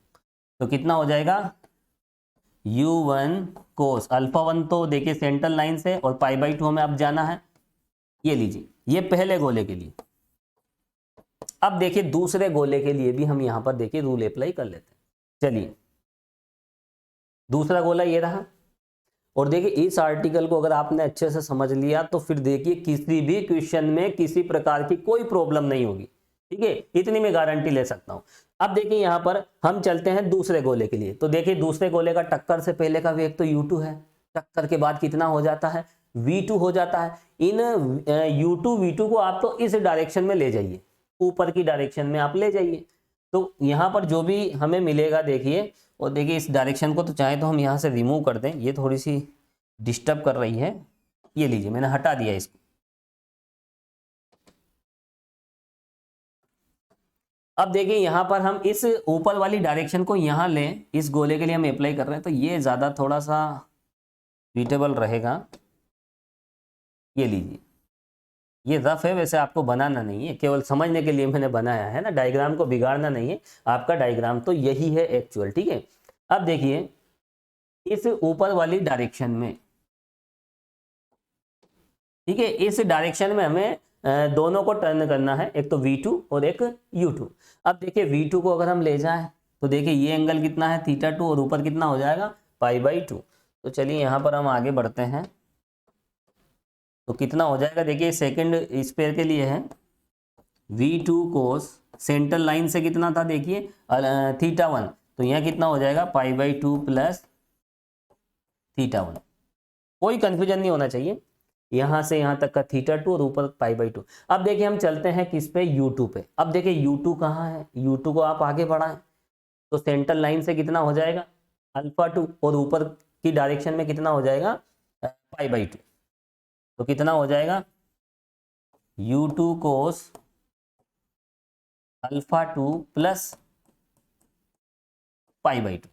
तो कितना हो जाएगा u1 कोस अल्फा 1 तो देखिए सेंट्रल लाइन से और पाई बाई 2 हमें अब जाना है। ये लीजिए, ये पहले गोले के लिए। अब देखिए दूसरे गोले के लिए भी हम यहां पर देखिए रूल अप्लाई कर लेते हैं। चलिए, दूसरा गोला ये रहा। और देखिए इस आर्टिकल को अगर आपने अच्छे से समझ लिया तो फिर देखिए किसी भी क्वेश्चन में किसी प्रकार की कोई प्रॉब्लम नहीं होगी। ठीक है, इतनी मैं गारंटी ले सकता हूं। अब देखिए यहां पर हम चलते हैं दूसरे गोले के लिए। तो देखिए दूसरे गोले का टक्कर से पहले का वेग तो u2 है, टक्कर के बाद कितना हो जाता है, v2 हो जाता है। इन u2 v2 को आप तो इस डायरेक्शन में ले जाइए, ऊपर की डायरेक्शन में आप ले जाइए। तो यहाँ पर जो भी हमें मिलेगा देखिए, और देखिए इस डायरेक्शन को तो चाहे तो हम यहाँ से रिमूव कर दें, ये थोड़ी सी डिस्टर्ब कर रही है। ये लीजिए, मैंने हटा दिया इसको। अब देखिए यहाँ पर हम इस ऊपर वाली डायरेक्शन को यहाँ लें, इस गोले के लिए हम अप्लाई कर रहे हैं, तो ये ज़्यादा थोड़ा सा सूटेबल रहेगा। ये लीजिए, ये रफ है, वैसे आपको बनाना नहीं है, केवल समझने के लिए मैंने बनाया है ना, डायग्राम को बिगाड़ना नहीं है। आपका डायग्राम तो यही है एक्चुअल। ठीक है, अब देखिए इस ऊपर वाली डायरेक्शन में, ठीक है, इस डायरेक्शन में हमें दोनों को टर्न करना है, एक तो v2 और एक u2। अब देखिए v2 को अगर हम ले जाएं तो देखिए ये एंगल कितना है, θ2, और ऊपर कितना हो जाएगा, π/2। तो चलिए यहाँ पर हम आगे बढ़ते हैं। तो कितना हो जाएगा, देखिए सेकंड स्पेयर के लिए है v2 कोस सेंट्रल लाइन से कितना था देखिए θ1, तो यहाँ कितना हो जाएगा π/2 प्लस θ1। कोई कंफ्यूजन नहीं होना चाहिए, यहां से यहां तक का θ2 और ऊपर π/2। अब देखिए हम चलते हैं किस पे, u2 पे। अब देखिए u2 कहाँ है, u2 को आप आगे बढ़ाएं तो सेंट्रल लाइन से कितना हो जाएगा α2, और ऊपर की डायरेक्शन में कितना हो जाएगा π/2। तो कितना हो जाएगा u2 कोस α2 प्लस π/2।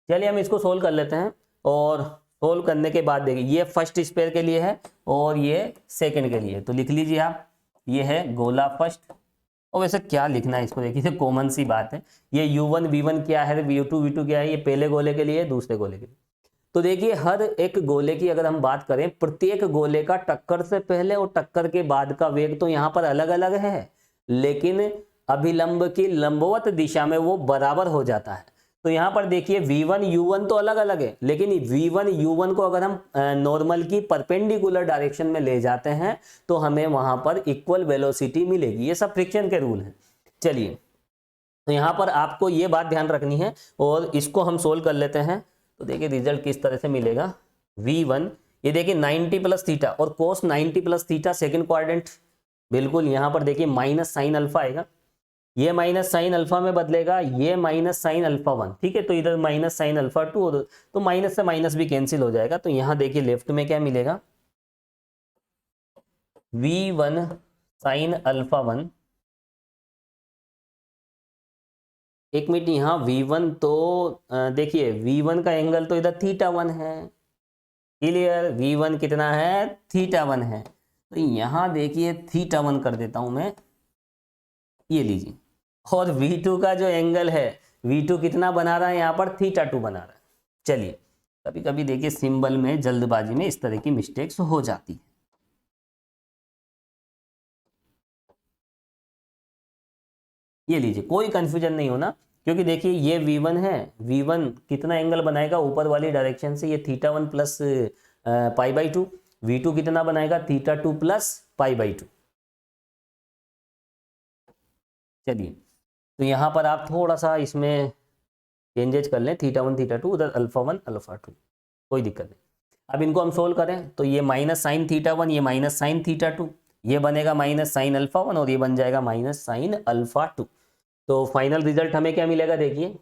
चलिए हम इसको सोल्व कर लेते हैं। और सोल्व करने के बाद देखिए ये फर्स्ट स्पेयर के लिए है और ये सेकंड के लिए। तो लिख लीजिए आप, ये है गोला फर्स्ट। और वैसे क्या लिखना है इसको, देखिए कॉमन सी बात है। ये u1 v1 क्या है, v2 v2 क्या है, ये पहले गोले के लिए, दूसरे गोले के लिए। तो देखिए हर एक गोले की अगर हम बात करें, प्रत्येक गोले का टक्कर से पहले और टक्कर के बाद का वेग तो यहाँ पर अलग अलग है, लेकिन अभिलंब की लंबवत दिशा में वो बराबर हो जाता है। तो यहाँ पर देखिए v1 u1 तो अलग अलग है, लेकिन v1 u1 को अगर हम नॉर्मल की परपेंडिकुलर डायरेक्शन में ले जाते हैं तो हमें वहां पर इक्वल वेलोसिटी मिलेगी। ये सब फ्रिक्शन के रूल हैं। चलिए, तो यहाँ पर आपको ये बात ध्यान रखनी है और इसको हम सोल्व कर लेते हैं। तो देखिए रिजल्ट किस तरह से मिलेगा, v1 ये देखिए 90 प्लस थीटा और कोस 90 प्लस थीटा सेकेंड क्वाड्रेंट, बिल्कुल यहाँ पर देखिए माइनस साइन अल्फा आएगा, ये माइनस साइन अल्फा में बदलेगा, ये माइनस साइन अल्फा 1। ठीक है, तो इधर माइनस साइन अल्फा 2, तो माइनस से माइनस भी कैंसिल हो जाएगा। तो यहाँ देखिए लेफ्ट में क्या मिलेगा, v1 साइन अल्फा 1। एक मिनट, यहाँ v1 तो देखिए v1 का एंगल तो इधर θ1 है, क्लियर, v1 कितना है, θ1 है। तो यहाँ देखिए θ1 कर देता हूं मैं, ये लीजिए। और v2 का जो एंगल है, v2 कितना बना रहा है यहाँ पर, θ2 बना रहा है। चलिए, कभी कभी देखिए सिंबल में जल्दबाजी में इस तरह की मिस्टेक्स हो जाती है। ये लीजिए, कोई कंफ्यूजन नहीं होना, क्योंकि देखिए ये v1 है, v1 कितना एंगल बनाएगा ऊपर वाली डायरेक्शन से, ये θ1 प्लस π/2, v2 कितना बनाएगा, θ2 प्लस π/2। चलिए, तो यहाँ पर आप थोड़ा सा इसमें चेंजेस कर लें, θ1 θ2, उधर α1 α2, कोई दिक्कत नहीं। अब इनको हम सोल्व करें तो ये माइनस साइन θ1, ये माइनस साइन θ2, ये बनेगा माइनस साइन α1 और ये बन जाएगा माइनस साइन α2। तो फाइनल रिजल्ट हमें क्या मिलेगा, देखिए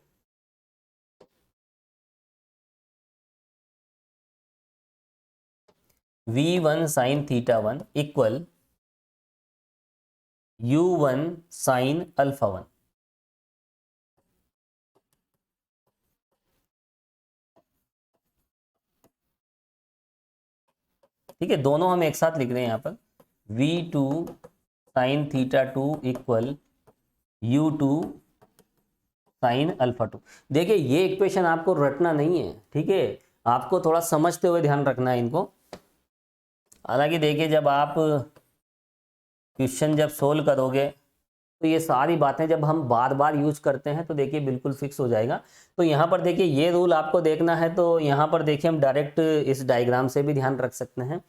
v1 sign θ1 equal u1 sign α1। ठीक है, दोनों हम एक साथ लिख रहे हैं यहाँ पर, v2 sign θ2 equal u2 sign α2। देखिए ये इक्वेशन आपको रटना नहीं है, ठीक है, आपको थोड़ा समझते हुए ध्यान रखना है इनको। हालांकि देखिए जब आप क्वेश्चन जब सोल्व करोगे तो ये सारी बातें जब हम बार बार यूज करते हैं तो देखिए बिल्कुल फिक्स हो जाएगा। तो यहाँ पर देखिए ये रूल आपको देखना है, तो यहाँ पर देखिए हम डायरेक्ट इस डायग्राम से भी ध्यान रख सकते हैं।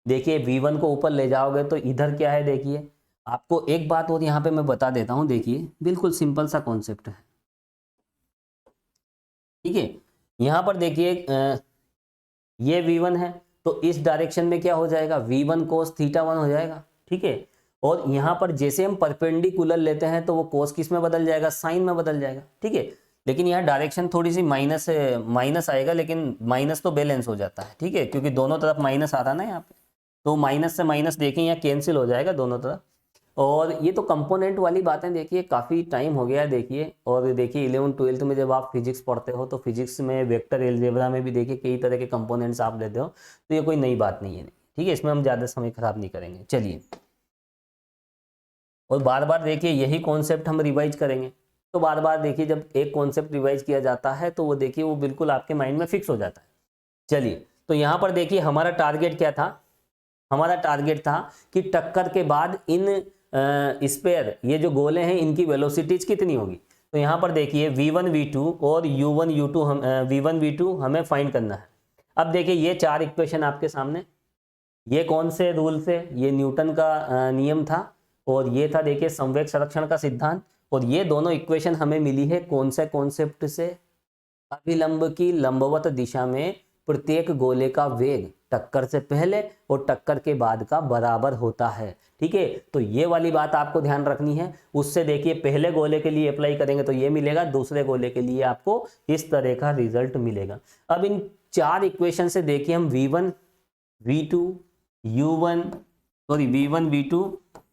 देखिए V1 को ऊपर ले जाओगे तो इधर क्या है, देखिए आपको एक बात और यहाँ पे मैं बता देता हूँ। देखिए बिल्कुल सिंपल सा कॉन्सेप्ट है, ठीक है। यहाँ पर देखिए ये V1 है तो इस डायरेक्शन में क्या हो जाएगा, V1 cos θ1 हो जाएगा, ठीक है। और यहाँ पर जैसे हम परपेंडिकुलर लेते हैं तो वो कोस किस में बदल जाएगा, साइन में बदल जाएगा, ठीक है। लेकिन यहाँ डायरेक्शन थोड़ी सी माइनस आएगा, लेकिन माइनस तो बैलेंस हो जाता है, ठीक है, क्योंकि दोनों तरफ माइनस आ रहा ना यहाँ पे, तो माइनस से माइनस देखें यहाँ कैंसिल हो जाएगा दोनों तरफ। और ये तो कंपोनेंट वाली बातें देखिए काफ़ी टाइम हो गया है देखिए। और देखिए 11th-12th में जब आप फिजिक्स पढ़ते हो तो फिजिक्स में वेक्टर एलजेब्रा में भी देखिए कई तरह के कंपोनेंट्स आप लेते हो, तो ये कोई नई बात नहीं है, ठीक है। इसमें हम ज़्यादा समय खराब नहीं करेंगे, चलिए। और बार बार देखिए यही कॉन्सेप्ट हम रिवाइज करेंगे, तो बार बार देखिए जब एक कॉन्सेप्ट रिवाइज किया जाता है तो वो देखिए वो बिल्कुल आपके माइंड में फिक्स हो जाता है। चलिए, तो यहाँ पर देखिए हमारा टारगेट क्या था, हमारा टारगेट था कि टक्कर के बाद इन स्पेयर ये जो गोले हैं इनकी वेलोसिटीज कितनी होगी। तो यहाँ पर देखिए V1 V2 और U1 U2 हम V1 V2 हमें फाइंड करना है। अब देखिए ये चार इक्वेशन आपके सामने, ये कौन से रूल से, ये न्यूटन का नियम था, और ये था देखिए संवेग संरक्षण का सिद्धांत। और ये दोनों इक्वेशन हमें मिली है कौन से कॉन्सेप्ट से, अभिलंब की लंबवत दिशा में प्रत्येक गोले का वेग टक्कर से पहले और टक्कर के बाद का बराबर होता है, ठीक है। तो ये वाली बात आपको ध्यान रखनी है। उससे देखिए पहले गोले के लिए अप्लाई करेंगे तो ये मिलेगा, दूसरे गोले के लिए आपको इस तरह का रिजल्ट मिलेगा। अब इन चार इक्वेशन से देखिए हम V1 V2 U1 sorry V1 V2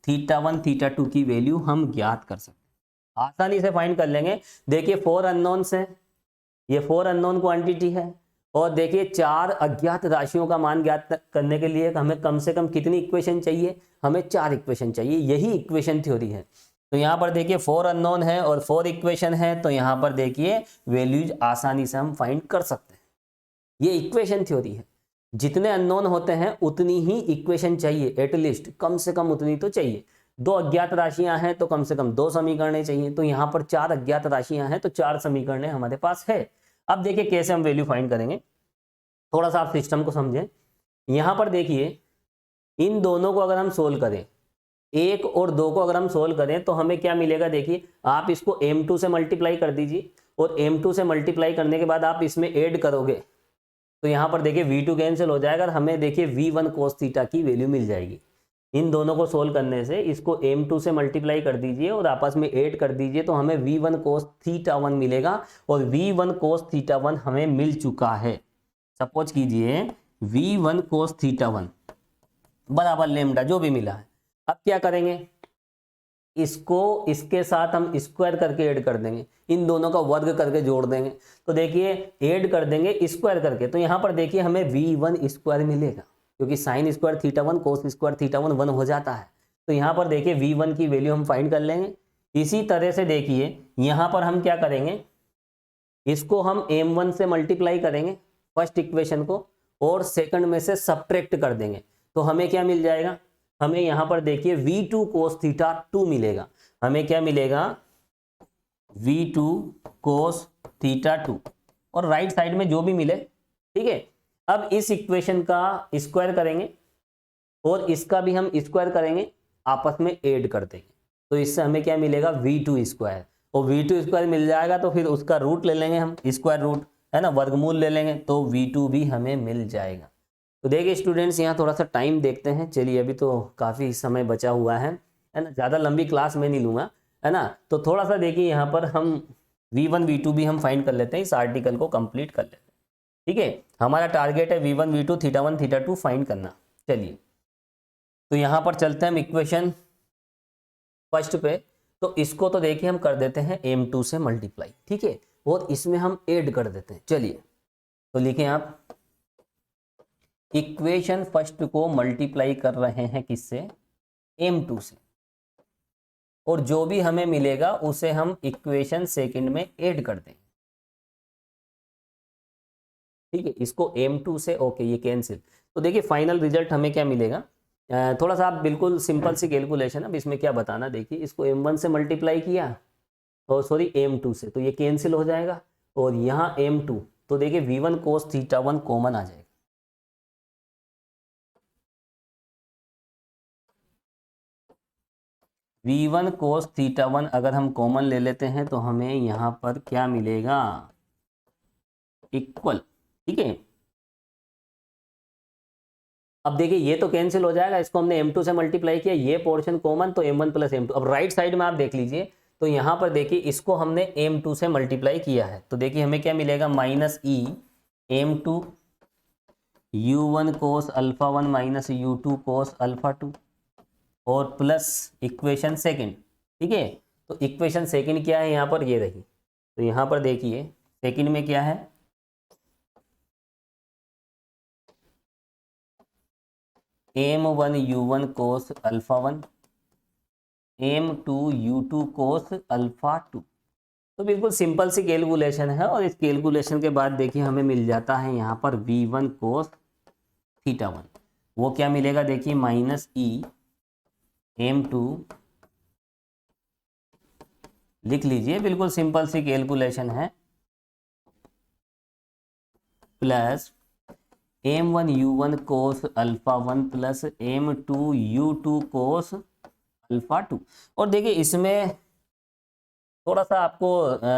θ1 θ2 की वैल्यू हम ज्ञात कर सकते हैं, आसानी से फाइंड कर लेंगे। देखिए 4 अननोन्स हैं, ये 4 अननोन क्वांटिटी है। और देखिए चार अज्ञात राशियों का मान ज्ञात करने के लिए हमें कम से कम कितनी इक्वेशन चाहिए, हमें 4 इक्वेशन चाहिए, यही इक्वेशन थ्योरी है। तो यहाँ पर देखिए 4 अननोन है और 4 इक्वेशन है, तो यहाँ पर देखिए वैल्यूज आसानी से हम फाइंड कर सकते हैं। ये इक्वेशन थ्योरी है, जितने अननोन होते हैं उतनी ही इक्वेशन चाहिए, एटलीस्ट कम से कम उतनी तो चाहिए। 2 अज्ञात राशियां हैं तो कम से कम 2 समीकरण चाहिए। तो यहाँ पर 4 अज्ञात राशियां हैं तो 4 समीकरण हमारे पास है। अब देखिए कैसे हम वैल्यू फाइंड करेंगे, थोड़ा सा आप सिस्टम को समझें। यहाँ पर देखिए इन दोनों को अगर हम सोल्व करें, 1 और 2 को अगर हम सोल्व करें तो हमें क्या मिलेगा, देखिए आप इसको m2 से मल्टीप्लाई कर दीजिए, और m2 से मल्टीप्लाई करने के बाद आप इसमें ऐड करोगे तो यहाँ पर देखिए V2 कैंसिल हो जाएगा और हमें देखिए V1 cos θ की वैल्यू मिल जाएगी। इन दोनों को सोल्व करने से इसको m2 से मल्टीप्लाई कर दीजिए और आपस में ऐड कर दीजिए तो हमें V1 cos θ1 मिलेगा, और V1 cos θ1 हमें मिल चुका है। सपोज कीजिए V1 cos θ1 बराबर लेमडा जो भी मिला है। अब क्या करेंगे, इसको इसके साथ हम स्क्वायर करके ऐड कर देंगे, इन दोनों का वर्ग करके जोड़ देंगे। तो देखिए ऐड कर देंगे स्क्वायर करके, तो यहाँ पर देखिए हमें V1 स्क्वायर मिलेगा, क्योंकि साइन स्क्वायर θ1 कोस स्क्वायर θ1 1 हो जाता है। तो यहाँ पर देखिए V1 की वैल्यू हम फाइंड कर लेंगे। इसी तरह से देखिए यहाँ पर हम क्या करेंगे, इसको हम m1 से मल्टीप्लाई करेंगे फर्स्ट इक्वेशन को, और सेकंड में से सब्ट्रैक्ट कर देंगे तो हमें क्या मिल जाएगा, हमें यहाँ पर देखिए V2 cos θ2 मिलेगा। हमें क्या मिलेगा, V2 cos θ2, और राइट साइड में जो भी मिले, ठीक है। अब इस इक्वेशन का स्क्वायर करेंगे और इसका भी हम स्क्वायर करेंगे, आपस में ऐड कर देंगे तो इससे हमें क्या मिलेगा, V2 स्क्वायर। और V2 स्क्वायर मिल जाएगा तो फिर उसका रूट ले लेंगे हम, स्क्वायर रूट है ना, वर्गमूल ले लेंगे तो V2 भी हमें मिल जाएगा। तो देखिए स्टूडेंट्स यहाँ थोड़ा सा टाइम देखते हैं, चलिए अभी तो काफ़ी समय बचा हुआ है ना, ज़्यादा लंबी क्लास में नहीं लूँगा, है ना। तो थोड़ा सा देखिए यहाँ पर हम V1 V2 भी हम फाइंड कर लेते हैं, इस आर्टिकल को कंप्लीट कर लेते हैं, ठीक है। हमारा टारगेट है V1 V2 θ1 θ2 फाइंड करना। चलिए तो यहाँ पर चलते हैं हम इक्वेशन फर्स्ट पे। तो इसको तो देखिए हम कर देते हैं m2 से मल्टीप्लाई, ठीक है, और इसमें हम ऐड कर देते हैं। चलिए तो लिखें आप, इक्वेशन फर्स्ट को मल्टीप्लाई कर रहे हैं किससे, m2 से, और जो भी हमें मिलेगा उसे हम इक्वेशन सेकंड में ऐड कर देंगे। ठीक है, इसको m2 से ओके ये कैंसिल। तो देखिए फाइनल रिजल्ट हमें क्या मिलेगा, थोड़ा सा आप बिल्कुल सिंपल सी कैलकुलेशन, अब इसमें क्या बताना, देखिए इसको m1 से मल्टीप्लाई किया और सॉरी m2 से, तो ये कैंसिल हो जाएगा और यहाँ m2, तो देखिए v1 cos θ1 कॉमन आ जाएगा। v1 cos θ1 अगर हम कॉमन ले लेते हैं तो हमें यहाँ पर क्या मिलेगा, इक्वल। ठीक है, अब देखिए ये तो कैंसिल हो जाएगा, इसको हमने m2 से मल्टीप्लाई किया, ये पोर्शन कॉमन, तो m1 प्लस m2। अब राइट साइड में आप देख लीजिए, तो यहाँ पर देखिए इसको हमने m2 से मल्टीप्लाई किया है, तो देखिए हमें क्या मिलेगा, माइनस ई m2 u1 cos alpha 1 minus u2 cos alpha 2 और प्लस इक्वेशन सेकंड। ठीक है, तो इक्वेशन सेकंड क्या है यहाँ पर, ये रही, तो यहाँ पर देखिए सेकंड में क्या है, m1 u1 cos alpha 1 m2 u2 cos alpha 2। तो बिल्कुल सिंपल सी कैलकुलेशन है, और इस कैलकुलेशन के बाद देखिए हमें मिल जाता है यहाँ पर v1 कोस θ1, वो क्या मिलेगा, देखिए माइनस ई m2, लिख लीजिए बिल्कुल सिंपल सी कैलकुलेशन है, plus m1 u1 cos alpha 1 plus m2 u2 cos alpha 2। और देखिए इसमें थोड़ा सा आपको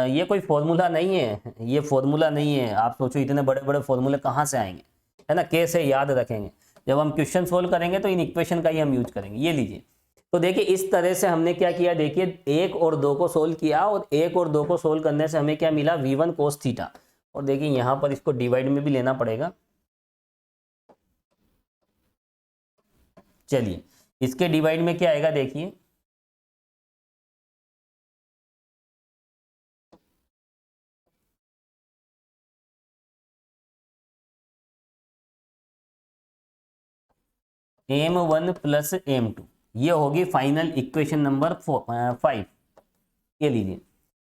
ये कोई फॉर्मूला नहीं है, ये फॉर्मूला नहीं है, आप सोचो इतने बड़े बड़े फॉर्मूले कहाँ से आएंगे, है ना, कैसे याद रखेंगे, जब हम क्वेश्चन सोल्व करेंगे तो इन इक्वेशन का ही हम यूज करेंगे। ये लीजिए, तो देखिए इस तरह से हमने क्या किया, देखिए 1 और 2 को सोल्व किया, और 1 और 2 को सोल्व करने से हमें क्या मिला, v1 cos थीटा। और देखिए यहाँ पर इसको डिवाइड में भी लेना पड़ेगा, चलिए इसके डिवाइड में क्या आएगा, देखिए m1 प्लस m2, ये होगी फाइनल इक्वेशन नंबर 5। ये लीजिए,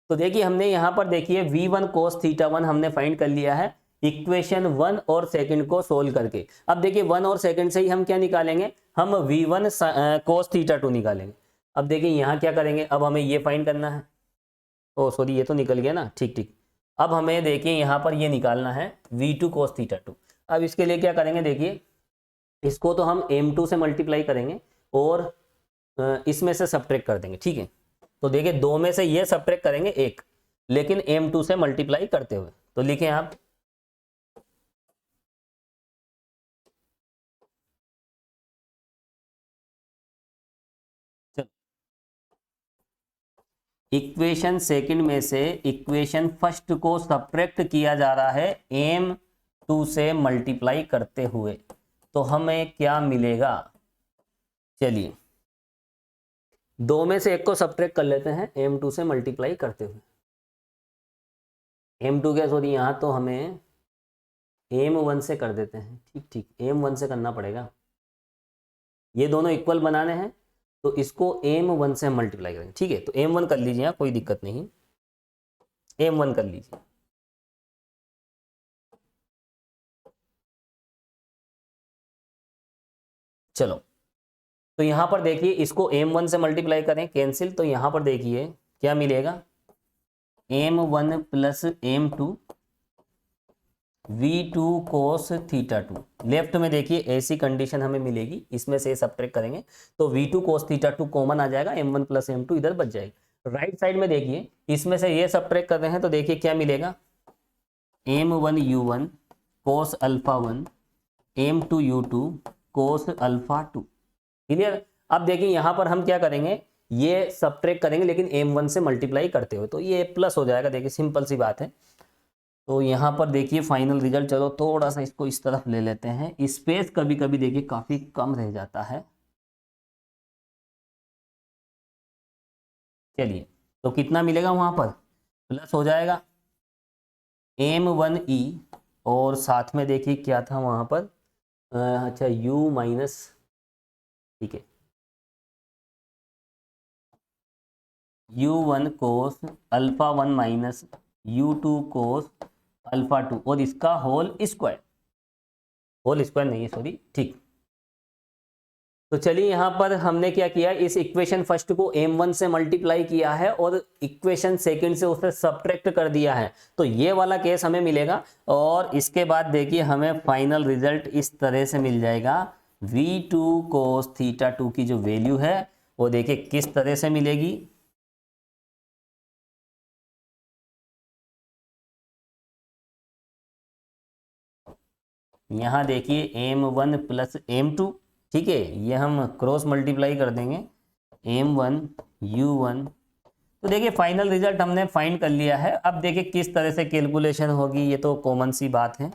तो देखिए हमने यहाँ पर देखिए v1 cos θ1 हमने फाइंड कर लिया है इक्वेशन 1 और सेकंड को सोल्व करके। अब देखिए 1 और सेकंड से ही हम क्या निकालेंगे, हम v1 cos θ2 निकालेंगे। अब देखिए यहाँ क्या करेंगे, अब हमें ये फाइंड करना है, ओ सॉरी ये तो निकल गया ना, ठीक ठीक। अब हमें देखिए यहाँ पर ये निकालना है v2 cos θ2। अब इसके लिए क्या करेंगे, देखिए इसको तो हम m2 से मल्टीप्लाई करेंगे और इसमें से सब्ट्रैक्ट कर देंगे। ठीक है, तो देखिए 2 में से ये सब्ट्रैक्ट करेंगे 1, लेकिन m2 से मल्टीप्लाई करते हुए, तो लिखें आप इक्वेशन सेकंड में से इक्वेशन फर्स्ट को सब्ट्रैक्ट किया जा रहा है m2 से मल्टीप्लाई करते हुए, तो हमें क्या मिलेगा, चलिए 2 में से 1 को सब्ट्रैक्ट कर लेते हैं m2 से मल्टीप्लाई करते हुए। m2 क्या सॉरी, यहाँ तो हमें m1 से कर देते हैं, ठीक ठीक m1 से करना पड़ेगा, ये दोनों इक्वल बनाने हैं, तो इसको m1 से मल्टीप्लाई करेंगे। ठीक है, तो m1 कर लीजिए, कोई दिक्कत नहीं, m1 कर लीजिए। चलो, तो यहाँ पर देखिए इसको m1 से मल्टीप्लाई करें, कैंसिल, तो यहाँ पर देखिए क्या मिलेगा, m1 plus m2 v2 cos θ2। Left में देखिए ऐसी कंडीशन हमें मिलेगी, इसमें से सब्ट्रैक्ट करेंगे तो v2 cos θ2 कॉमन आ जाएगा, m1 प्लस m2 इधर बच जाएगा। राइट साइड में देखिए इसमें से ये सब्ट्रैक्ट कर रहे हैं, तो देखिए क्या मिलेगा, m1 u1 cos alpha 1 m2 u2 cos alpha 2। Clear. अब देखिए यहाँ पर हम क्या करेंगे, ये सब्ट्रैक्ट करेंगे लेकिन m1 से मल्टीप्लाई करते हुए, तो ये प्लस हो जाएगा। देखिए सिंपल सी बात है। तो यहाँ पर देखिए फाइनल रिजल्ट, चलो थोड़ा सा इसको इस तरफ ले लेते हैं, स्पेस कभी कभी देखिए काफ़ी कम रह जाता है। चलिए, तो कितना मिलेगा वहाँ पर, प्लस हो जाएगा m1e, और साथ में देखिए क्या था वहाँ पर, अच्छा u माइनस, ठीक है u1 cos alpha 1 minus u2 cos alpha 2 और इसका होल स्क्वायर नहीं है, सॉरी, ठीक। तो चलिए यहाँ पर हमने क्या किया, इस इक्वेशन फर्स्ट को m1 से मल्टीप्लाई किया है और इक्वेशन सेकंड से उसे सब्ट्रैक्ट कर दिया है, तो ये वाला केस हमें मिलेगा। और इसके बाद देखिए हमें फाइनल रिजल्ट इस तरह से मिल जाएगा, v2 cos थीटा 2 की जो वैल्यू है वो देखिए किस तरह से मिलेगी। यहाँ देखिए m1 प्लस m2, ठीक है, ये हम क्रॉस मल्टीप्लाई कर देंगे, m1 u1। तो देखिए फाइनल रिजल्ट हमने फाइंड कर लिया है। अब देखिए किस तरह से कैलकुलेशन होगी, ये तो कॉमन सी बात है।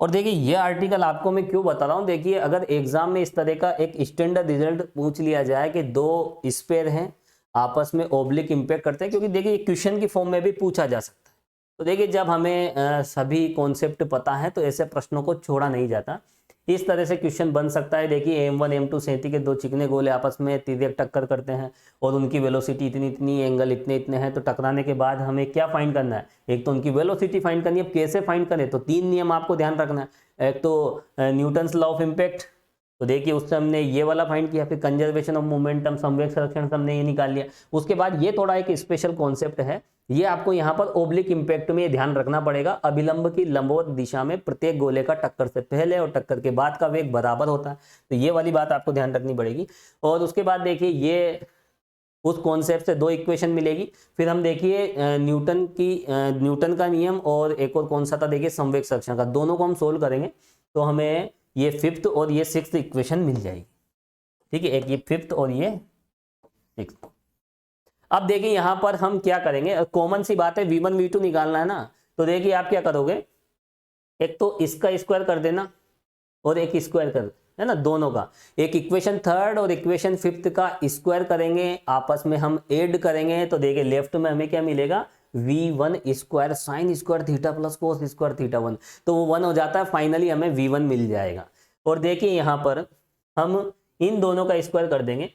और देखिए ये आर्टिकल आपको मैं क्यों बता रहा हूँ, देखिए अगर एग्जाम में इस तरह का एक स्टैंडर्ड रिजल्ट पूछ लिया जाए कि दो स्पेयर हैं आपस में ओब्लिक इंपैक्ट करते हैं, क्योंकि देखिए क्वेश्चन की फॉर्म में भी पूछा जा सकता है। तो देखिए जब हमें सभी कॉन्सेप्ट पता है तो ऐसे प्रश्नों को छोड़ा नहीं जाता। इस तरह से क्वेश्चन बन सकता है। देखिए M1 M2 सेंटी के दो चिकने गोले आपस में तिर्यक टक्कर करते हैं और उनकी वेलोसिटी इतनी इतनी, एंगल इतने इतने हैं, तो टकराने के बाद हमें क्या फाइंड करना है, एक तो उनकी वेलोसिटी फाइंड करनी है। अब कैसे फाइंड करें, तो तीन नियम आपको ध्यान रखना है। एक तो न्यूटन्स लॉ ऑफ इम्पैक्ट, तो देखिए उससे हमने ये वाला फाइंड किया, फिर कंजर्वेशन ऑफ मोमेंटम, संवेग संरक्षण से हमने ये निकाल लिया। उसके बाद ये थोड़ा एक स्पेशल कॉन्सेप्ट है, ये आपको यहाँ पर ओब्लिक इंपैक्ट में ध्यान रखना पड़ेगा। अभिलंब की लंबवत दिशा में प्रत्येक गोले का टक्कर से पहले और टक्कर के बाद का वेग बराबर होता है, तो ये वाली बात आपको ध्यान रखनी पड़ेगी। और उसके बाद देखिए ये उस कॉन्सेप्ट से दो इक्वेशन मिलेगी। फिर हम देखिए न्यूटन का नियम और एक और कौन सा था, देखिए संवेग संरक्षण का, दोनों को हम सोल्व करेंगे तो हमें ये फिफ्थ और ये सिक्स्थ इक्वेशन मिल जाएगी। ठीक है, एक ये फिफ्थ और ये सिक्स्थ। अब देखिए यहां पर हम क्या करेंगे, कॉमन सी बात है, v1 v2 निकालना है ना। तो देखिए आप क्या करोगे, एक तो इसका स्क्वायर कर देना और एक स्क्वायर कर, है ना, दोनों का। एक इक्वेशन थर्ड और इक्वेशन फिफ्थ का स्क्वायर करेंगे, आपस में हम ऐड करेंगे, तो देखिए लेफ्ट में हमें क्या मिलेगा, v1 square sine square theta plus cos square theta 1, तो वो 1 हो जाता है, फाइनली हमें v1 मिल जाएगा। और देखिए यहां पर हम इन दोनों का स्क्वायर कर देंगे,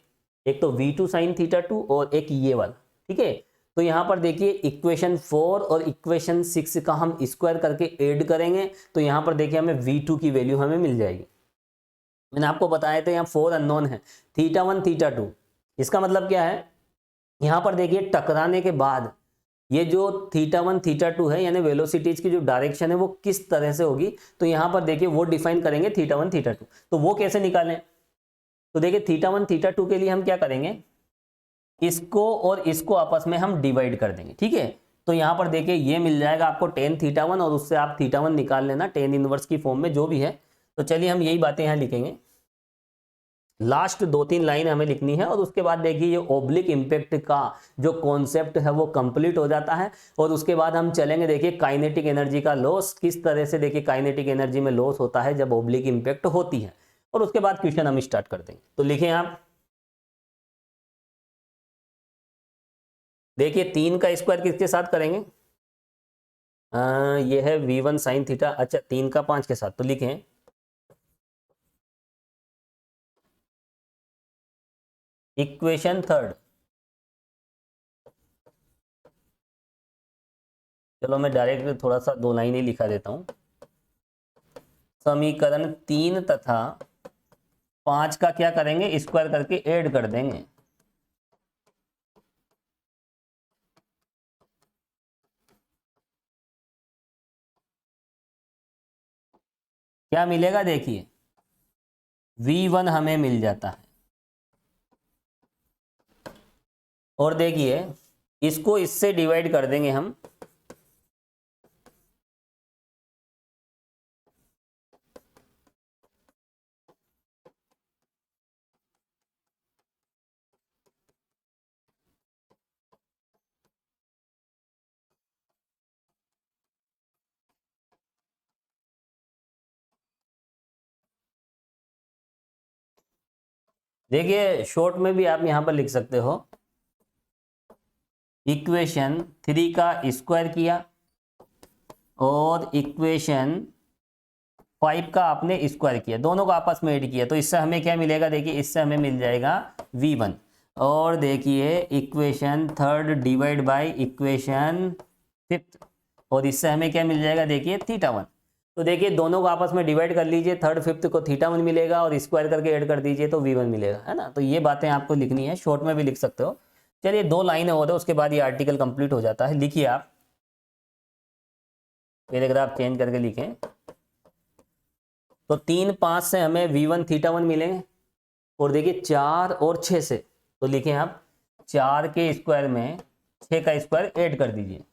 एक तो v2 साइन थीटा 2 और एक ये वाला, ठीक है। तो यहां पर देखिए इक्वेशन 4 और इक्वेशन 6 का हम स्क्वायर करके ऐड करेंगे, तो यहां पर देखिए हमें v2 की वैल्यू हमें मिल जाएगी। मैंने आपको बताया था यहाँ 4 अननोन है, थीटा 1 थीटा 2। इसका मतलब क्या है, यहां पर देखिए टकराने के बाद ये जो थीटा 1 थीटा 2 है, यानी वेलोसिटीज की जो डायरेक्शन है वो किस तरह से होगी, तो यहां पर देखिए वो डिफाइन करेंगे थीटा 1 थीटा 2। तो वो कैसे निकालें, तो देखिए थीटा 1 थीटा 2 के लिए हम क्या करेंगे, इसको और इसको आपस में हम डिवाइड कर देंगे, ठीक है। तो यहां पर देखिए ये मिल जाएगा आपको टेन थीटा 1 और उससे आप थीटा 1 निकाल लेना टेन इनवर्स की फॉर्म में जो भी है। तो चलिए हम यही बातें यहां लिखेंगे, लास्ट दो तीन लाइन हमें लिखनी है और उसके बाद देखिए ये ओब्लिक इंपैक्ट का जो कॉन्सेप्ट है वो कंप्लीट हो जाता है। और उसके बाद हम चलेंगे देखिए काइनेटिक एनर्जी का लॉस किस तरह से, देखिए काइनेटिक एनर्जी में लॉस होता है जब ओब्लिक इंपैक्ट होती है, और उसके बाद क्वेश्चन हम स्टार्ट कर देंगे। तो लिखें आप, देखिए 3 का स्क्वायर किसके साथ करेंगे, ये है v1 साइन थीटा, अच्छा 3 का 5 के साथ, तो लिखें इक्वेशन थर्ड। चलो मैं डायरेक्ट थोड़ा सा दो लाइन ही लिखा देता हूं, समीकरण 3 तथा 5 का क्या करेंगे, स्क्वायर करके ऐड कर देंगे। क्या मिलेगा, देखिए v1 हमें मिल जाता है, और देखिए इसको इससे डिवाइड कर देंगे हम, देखिए शॉर्ट में भी आप यहां पर लिख सकते हो, इक्वेशन 3 का स्क्वायर किया और इक्वेशन 5 का आपने स्क्वायर किया, दोनों को आपस में ऐड किया, तो इससे हमें क्या मिलेगा, देखिए इससे हमें मिल जाएगा v1। और देखिए इक्वेशन 3 डिवाइड बाय इक्वेशन 5 और इससे हमें क्या मिल जाएगा, देखिए θ1। तो देखिए दोनों को आपस में डिवाइड कर लीजिए, 3 5 को θ1 मिलेगा और स्क्वायर करके ऐड कर दीजिए तो v1 मिलेगा, है ना। तो ये बातें आपको लिखनी है, शॉर्ट में भी लिख सकते हो। चलिए 2 लाइनें और है, उसके बाद ये आर्टिकल कंप्लीट हो जाता है। लिखिए आप, पैराग्राफ चेंज करके लिखें। तो 3 5 से हमें v1 θ1 मिलेंगे और देखिए 4 और 6 से, तो लिखें आप 4 के स्क्वायर में 6 का स्क्वायर ऐड कर दीजिए।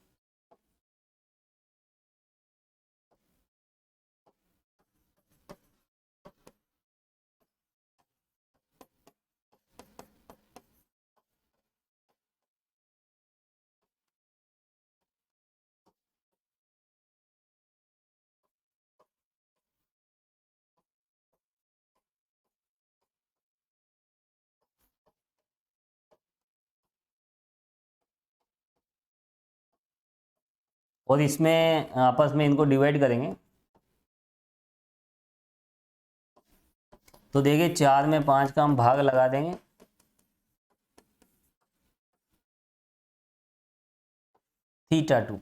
और इसमें आपस में इनको डिवाइड करेंगे, तो देखिए 4 में 5 का हम भाग लगा देंगे, θ2।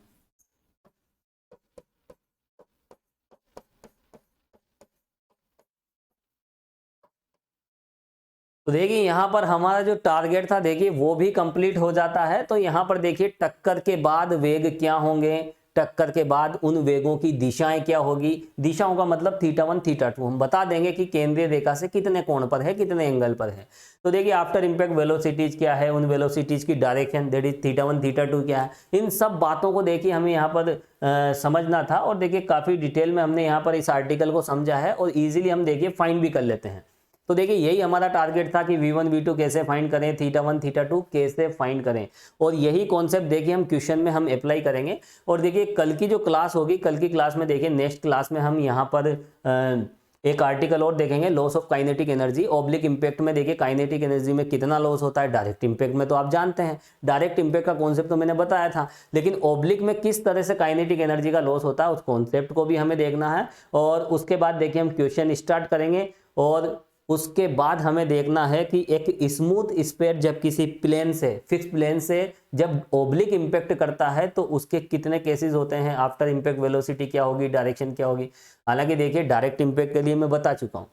तो देखिए यहाँ पर हमारा जो टारगेट था देखिए वो भी कंप्लीट हो जाता है। तो यहाँ पर देखिए टक्कर के बाद वेग क्या होंगे, टक्कर के बाद उन वेगों की दिशाएं क्या होगी, दिशाओं का मतलब θ1 θ2 हम बता देंगे कि केंद्रीय रेखा से कितने कोण पर है, कितने एंगल पर है। तो देखिए आफ्टर इंपैक्ट वेलोसिटीज क्या है, उन वेलोसिटीज की डायरेक्शन दैट इज θ1 θ2 क्या है, इन सब बातों को देखिए हमें यहाँ पर समझना था। और देखिए काफ़ी डिटेल में हमने यहाँ पर इस आर्टिकल को समझा है और ईजिली हम देखिए फाइंड भी कर लेते हैं। तो देखिए यही हमारा टारगेट था कि v1 v2 कैसे फाइंड करें, θ1 θ2 कैसे फाइंड करें, और यही कॉन्सेप्ट देखिए हम क्वेश्चन में हम अप्लाई करेंगे। और देखिए कल की जो क्लास होगी, कल की क्लास में देखिए नेक्स्ट क्लास में हम यहाँ पर एक आर्टिकल और देखेंगे, loss of kinetic energy. Oblique impact में देखिए काइनेटिक एनर्जी में कितना लॉस होता है, डायरेक्ट इंपैक्ट में तो आप जानते हैं, डायरेक्ट इंपैक्ट का कॉन्सेप्ट तो मैंने बताया था, लेकिन ऑब्लिक में किस तरह से काइनेटिक एनर्जी का लॉस होता है उस कॉन्सेप्ट को भी हमें देखना है। और उसके बाद देखिए हम क्वेश्चन स्टार्ट करेंगे और उसके बाद हमें देखना है कि एक स्मूथ स्फीयर जब किसी प्लेन से, फिक्स प्लेन से जब ओब्लिक इंपैक्ट करता है तो उसके कितने केसेस होते हैं, आफ्टर इंपैक्ट वेलोसिटी क्या होगी, डायरेक्शन क्या होगी। हालांकि देखिए डायरेक्ट इंपैक्ट के लिए मैं बता चुका हूँ,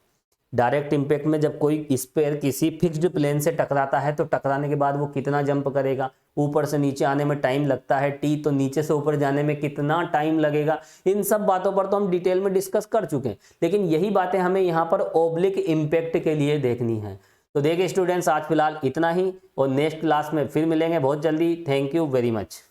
डायरेक्ट इंपैक्ट में जब कोई स्फीयर किसी फिक्स्ड प्लेन से टकराता है तो टकराने के बाद वो कितना जंप करेगा, ऊपर से नीचे आने में टाइम लगता है t, तो नीचे से ऊपर जाने में कितना टाइम लगेगा, इन सब बातों पर तो हम डिटेल में डिस्कस कर चुके हैं। लेकिन यही बातें हमें यहाँ पर ओब्लिक इंपैक्ट के लिए देखनी है। तो देखिए स्टूडेंट्स आज फिलहाल इतना ही और नेक्स्ट क्लास में फिर मिलेंगे बहुत जल्दी। Thank you very much.